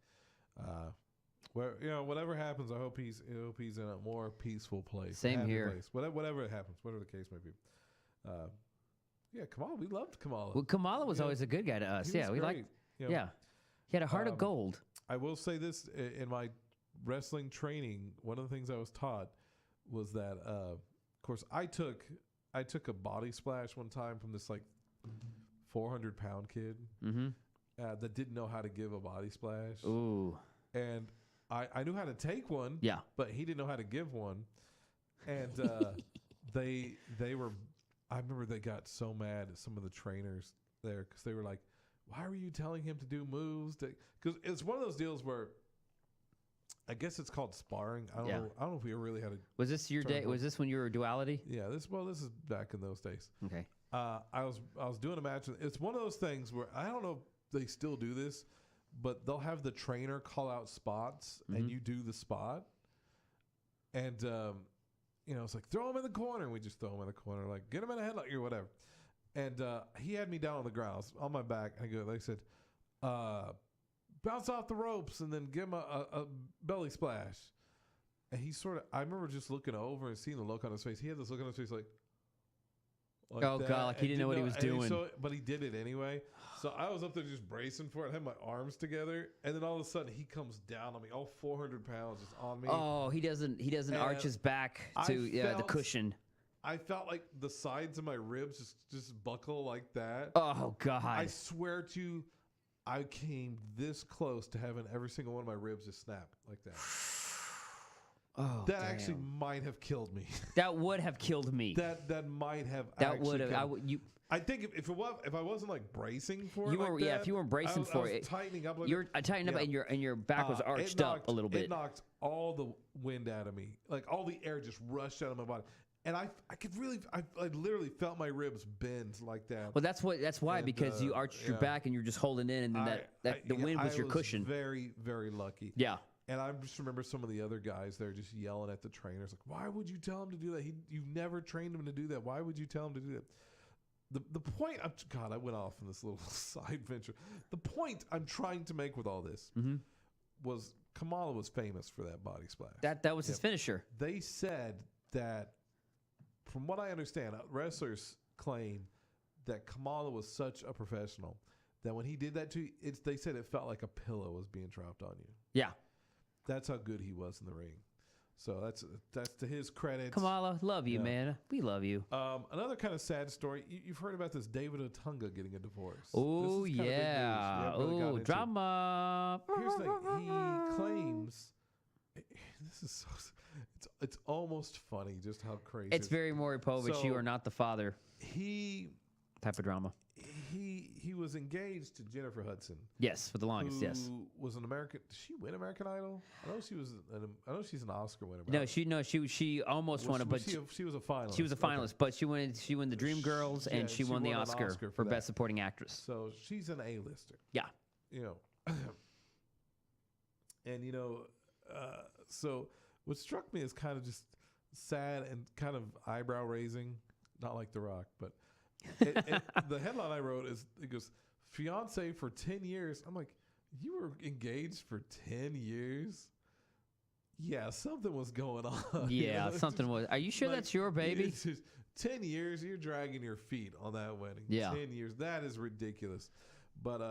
Where whatever happens, I hope he's in a more peaceful place. Same here. Place. Whatever it happens, whatever the case may be. Yeah, Kamala, we loved Kamala. Well, Kamala was always a good guy to us. Yeah, we liked. Yeah, he had a heart of gold. I will say this: in my wrestling training, one of the things I was taught was that, of course, I took a body splash one time from this like 400-pound kid that didn't know how to give a body splash. Ooh. And I knew how to take one. Yeah. But he didn't know how to give one. And they were, I remember they got so mad at some of the trainers there because they were like, why were you telling him to do moves? Because it's one of those deals where I guess it's called sparring. I don't know if we ever really had a. Was this your day? Was this when you were duality? Yeah. This is back in those days. Okay. I was doing a match. It's one of those things where I don't know if they still do this, but they'll have the trainer call out spots and you do the spot. And, it's like, throw him in the corner. And we just throw him in the corner, like, get him in a headlock or whatever. And he had me down on the ground. I was on my back. And they said, bounce off the ropes and then give him a belly splash. And he I remember just looking over and seeing the look on his face. He had this look on his face like oh, God, like he didn't know what he was doing. But he did it anyway. So I was up there just bracing for it. I had my arms together. And then all of a sudden, he comes down on me, all 400 pounds just on me. Oh, he doesn't arch his back to the cushion. I felt like the sides of my ribs just buckle like that. Oh, God. I swear to you, I came this close to having every single one of my ribs just snap like that. Oh, that actually might have killed me. That would have killed me. That might have. That would have. I think if I wasn't like bracing for it, like that, if you weren't bracing for it, tightening up. You're tightening up, and your back was arched up a little bit. It knocked all the wind out of me, like all the air just rushed out of my body, and I literally felt my ribs bend like that. Well, that's why because you arched your back and you're just holding in, and then the wind was your cushion. Very, very lucky. Yeah. And I just remember some of the other guys there just yelling at the trainers, like, why would you tell him to do that? You've never trained him to do that. Why would you tell him to do that? The point, I went off on this little side venture. The point I'm trying to make with all this was Kamala was famous for that body splash. That was his finisher. They said that, from what I understand, wrestlers claim that Kamala was such a professional that when he did that to you, they said it felt like a pillow was being dropped on you. Yeah. That's how good he was in the ring. So that's to his credit. Kamala, love you, man. We love you. Another kind of sad story. You've heard about this David Otunga getting a divorce. Oh, yeah. Oh, drama. Here's the thing. He claims, this is it's almost funny just how crazy. It's very Maury Povich. So, you are not the father. Type of drama. He was engaged to Jennifer Hudson. Yes, for the longest. Yes, was an American. Did she win American Idol? I know she's an Oscar winner. She almost won it, but she was a finalist. She was a finalist, but she won the Dream Girls, and she won the Oscar for Best Supporting Actress. So she's an A-lister. Yeah, and so what struck me as kind of just sad and kind of eyebrow raising, not like The Rock, but. The headline I wrote it goes, fiance for 10 years. I'm like, you were engaged for 10 years? Yeah, something was going on. Yeah, something was. Are you sure that's your baby? 10 years, you're dragging your feet on that wedding. Yeah. 10 years. That is ridiculous. But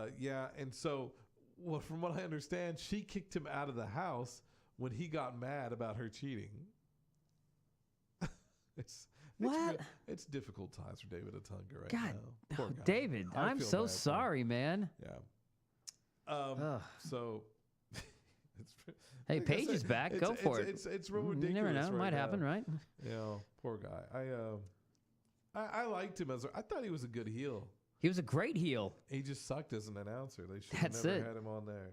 and so from what I understand, she kicked him out of the house when he got mad about her cheating. It's difficult times for David Otunga right now. Poor guy. David, I'm so sorry, man. Yeah. So. Hey, Paige is back. Go for it. It's real ridiculous. You never know. It might happen, right? Poor guy. I liked him I thought he was a good heel. He was a great heel. He just sucked as an announcer. They should have never had him on there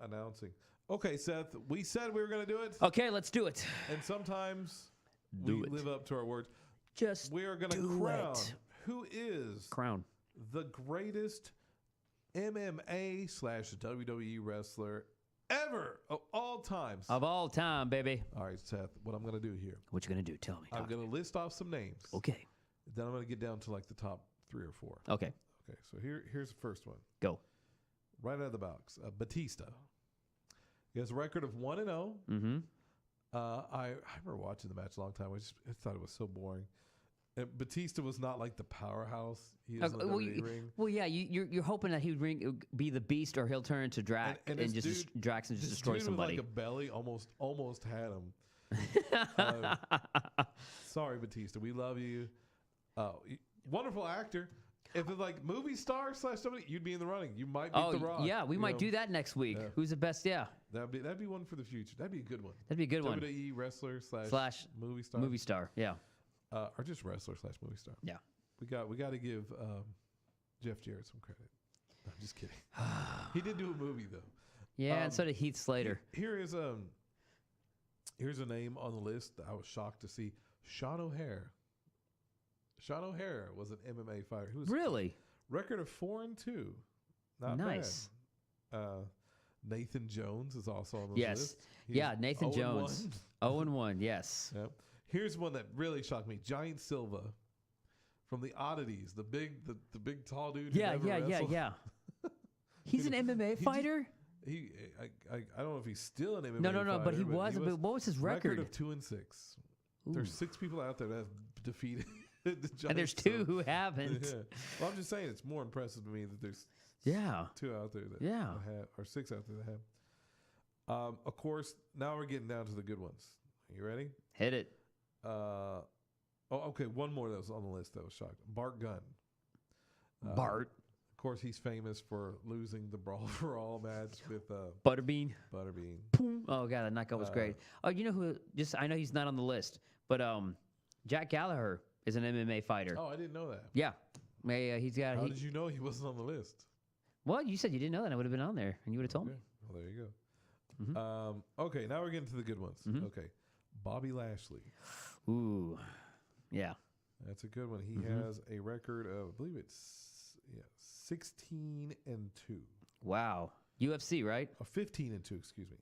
announcing. Okay, Seth, we said we were going to do it. Okay, let's do it. And sometimes we live up to our words. We are going to crown who is the greatest MMA/WWE wrestler ever of all times. Of all time, baby. All right, Seth, what I'm going to do here. What you going to do? Tell me. I'm going to list off some names. Okay. Then I'm going to get down to like the top 3 or 4. Okay. Okay, so here's the first one. Go. Right out of the box. Batista. He has a record of 1-0. Mm-hmm. I remember watching the match a long time. I thought it was so boring. And Batista was not like the powerhouse he is in the WWE ring. Well, yeah, you're hoping that he would be the Beast, or he'll turn into Drax and just destroy somebody. With like a belly, almost had him. Sorry, Batista, we love you. Wonderful actor. If it's like movie star / somebody, you'd be in the running. You might beat The Rock. Yeah, we might do that next week. Yeah. Who's the best? Yeah. That'd be one for the future. That'd be a good one. That'd be a good one. WWE wrestler / movie star. Movie star, yeah. Or just wrestler / movie star. Yeah. We got to give Jeff Jarrett some credit. No, I'm just kidding. He did do a movie though. Yeah, and so did Heath Slater. Here's a name on the list that I was shocked to see. Sean O'Hare. Sean O'Hare was an MMA fighter. Who was really record of 4-2. Not nice. Bad. Nathan Jones is also on the list. Yes. Nathan Jones. 0-1. Yes. Yep. Here's one that really shocked me. Giant Silva from the Oddities. The big tall dude. Yeah. He's an MMA fighter? I don't know if he's still an MMA fighter. No, but he was. But what was his record? Record of 2-6. Ooh. There's 6 people out there that have defeated and there's 2 who haven't. Yeah. Well, I'm just saying it's more impressive to me that there's 2 out there that have, or 6 out there that have. Of course, now we're getting down to the good ones. Are you ready? Hit it. Okay. One more that was on the list that was shocked. Bart Gunn. Bart. Of course, he's famous for losing the Brawl for All match with Butterbean. Butterbean. Oh god, that knockout was great. Oh, you know who? I know he's not on the list, but Jack Gallagher is an MMA fighter. Oh, I didn't know that. Yeah, he's got. How did you know he wasn't on the list? Well, you said you didn't know that. I would have been on there, and you would have told me. Well, there you go. Mm-hmm. Okay, now we're getting to the good ones. Mm-hmm. Okay, Bobby Lashley. Ooh, yeah. That's a good one. He has a record of, I believe it's 16-2. Wow. UFC, right? 15-2, excuse me.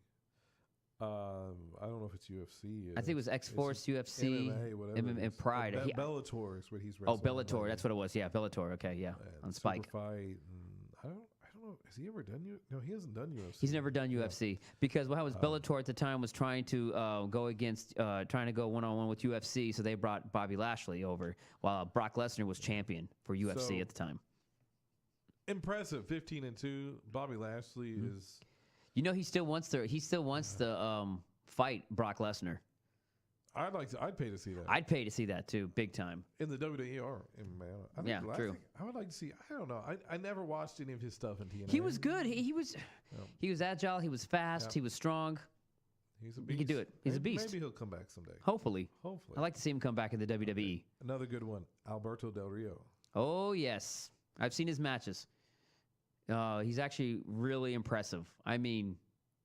I don't know if it's UFC. I think it was X-Force, UFC, MMA, whatever. MMA Pride. Bellator is what he's wrestling. Oh, Bellator. That's what it was. Yeah, Bellator. Okay, yeah. On Spike. Fight. I don't know. Has he ever done No, he hasn't done UFC. He's never done UFC because what was Bellator at the time was trying to go against, trying to go one-on-one with UFC, so they brought Bobby Lashley over while Brock Lesnar was champion for UFC at the time. Impressive, 15-2. Bobby Lashley is. You know, he still wants to fight Brock Lesnar. I'd pay to see that. I'd pay to see that too, big time. In the WWE or in yeah, true. I would like to see. I don't know. I never watched any of his stuff in TNA. He was good. He was agile. He was fast. He was strong. He's a beast. He can do it. He's a beast. Maybe he'll come back someday. Hopefully. I'd like to see him come back in the WWE. Okay. Another good one, Alberto Del Rio. Oh yes, I've seen his matches. He's actually really impressive. I mean,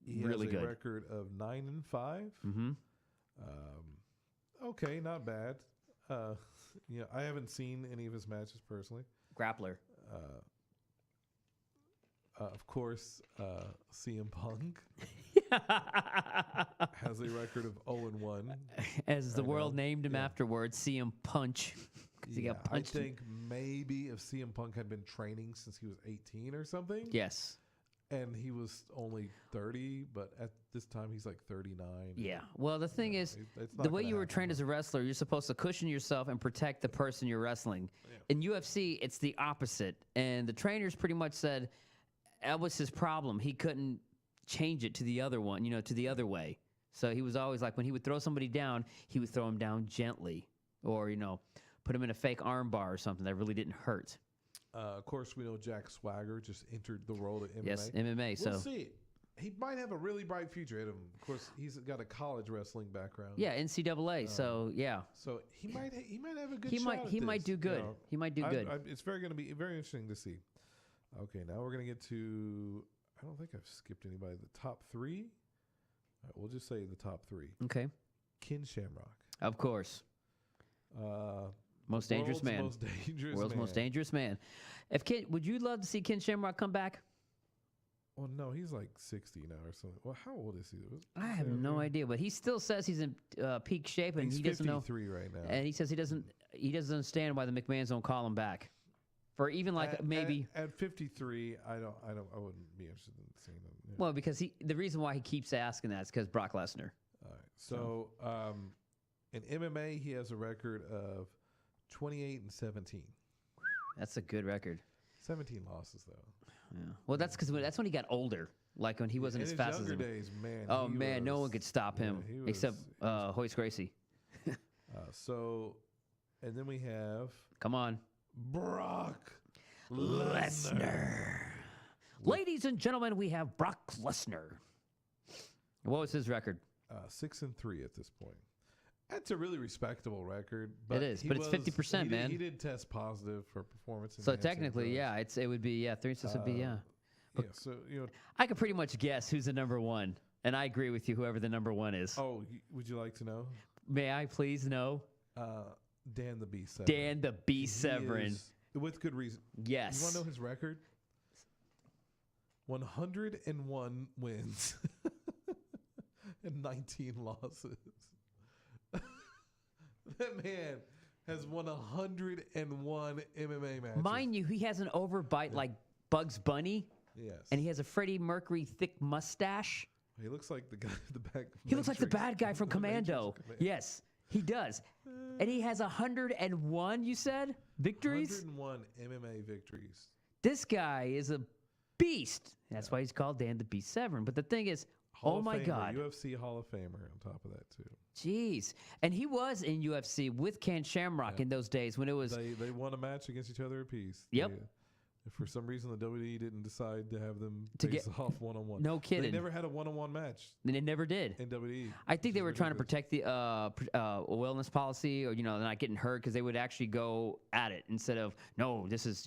really good. He has a record of 9-5. Mm-hmm. Okay, not bad. I haven't seen any of his matches personally. Grappler. Of course, CM Punk has a record of 0-1. As the world named him afterwards, CM Punch. He got punched. I think maybe if CM Punk had been training since he was 18 or something. Yes. And he was only 30, but at this time he's like 39. Yeah. Well, the thing is, the way you were trained as a wrestler, you're supposed to cushion yourself and protect the person you're wrestling. Yeah. In UFC, it's the opposite. And the trainers pretty much said that was his problem. He couldn't change it to the other one, to the other way. So he was always like, when he would throw somebody down, he would throw him down gently or, put him in a fake arm bar or something that really didn't hurt. Of course, we know Jack Swagger just entered the world of MMA. Yes, MMA. We'll see. he might have a really bright future ahead of him. Of course, he's got a college wrestling background. Yeah, NCAA. So yeah. So he might have a good. He shot might at he might this, do good. He might do good. It's going to be very interesting to see. Okay, now we're going to get to. I don't think I've skipped anybody. The top 3. All right, we'll just say the top 3. Okay. Ken Shamrock. Of course. Most dangerous man. World's most dangerous man. If Ken, would you love to see Ken Shamrock come back? Well, no, he's like 60 now or something. Well, how old is he? I have no idea, but he still says he's in peak shape, and he's he doesn't know. 53 right now, and he says he doesn't understand why the McMahons don't call him back. For even like maybe at 53, I wouldn't be interested in seeing him. Yeah. Well, because the reason why he keeps asking that is because Brock Lesnar. All right. So in MMA, he has a record of 28-17. That's a good record. 17 losses though. Yeah. Well, that's because that's when he got older. Like when he wasn't as fast as him. Days, man. Oh man, no one could stop him except Hoist Gracie. And then we have. Come on. Brock Lesnar. Ladies and gentlemen, we have Brock Lesnar. What was his record? 6-3 at this point. That's a really respectable record. But it is, but it's 50%, man. He did test positive for performance. So technically, yeah, it would be 3 would be Yeah, so I could pretty much guess who's the number 1, and I agree with you. Whoever the number 1 is. Oh, would you like to know? May I please know? Dan the Beast Severn. Dan the Beast Severn. With good reason. Yes. You want to know his record? 101 wins and 19 losses. That man has won 101 MMA matches. Mind you, he has an overbite like Bugs Bunny. Yes. And he has a Freddie Mercury thick mustache. He looks like the guy in the back. He looks like the bad guy from Commando. Yes, he does. And he has 101, you said, victories? 101 MMA victories. This guy is a beast. That's why he's called Dan the Beast Severn. But the thing is, Hall of my Famer, God. UFC Hall of Famer on top of that, too. Jeez. And he was in UFC with Ken Shamrock in those days when it was... They won a match against each other apiece. Yep. For some reason, the WWE didn't decide to have them face off one-on-one. No kidding. They never had a one-on-one match. And they never did. In WWE. I think they were trying to protect the wellness policy, or they're not getting hurt, because they would actually go at it instead of this is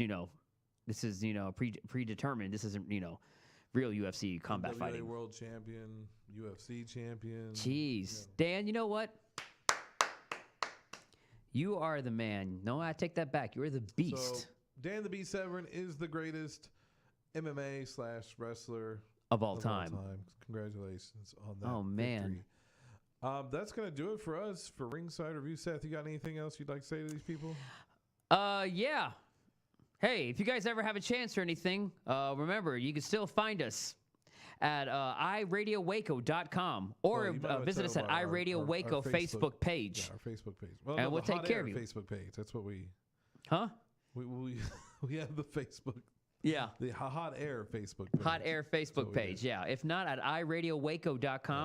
predetermined. This isn't real UFC combat fighting. World champion, UFC champion. Jeez, Dan, you know what? You are the man. No, I take that back. You're the beast. So, Dan the Beast Severn is the greatest MMA/wrestler of all time. Congratulations on that. Oh, man. Victory. That's going to do it for us for Ringside Review. Seth, you got anything else you'd like to say to these people? Yeah. Hey, if you guys ever have a chance or anything, remember, you can still find us at iRadioWaco.com or visit us at iRadioWaco Facebook page. Yeah, our Facebook page. Well, and we'll take care of you. Facebook page. That's what we... Huh? We have the Facebook. Yeah. The Hot Air Facebook page. Hot Air Facebook page, yeah. If not, at iRadioWaco.com.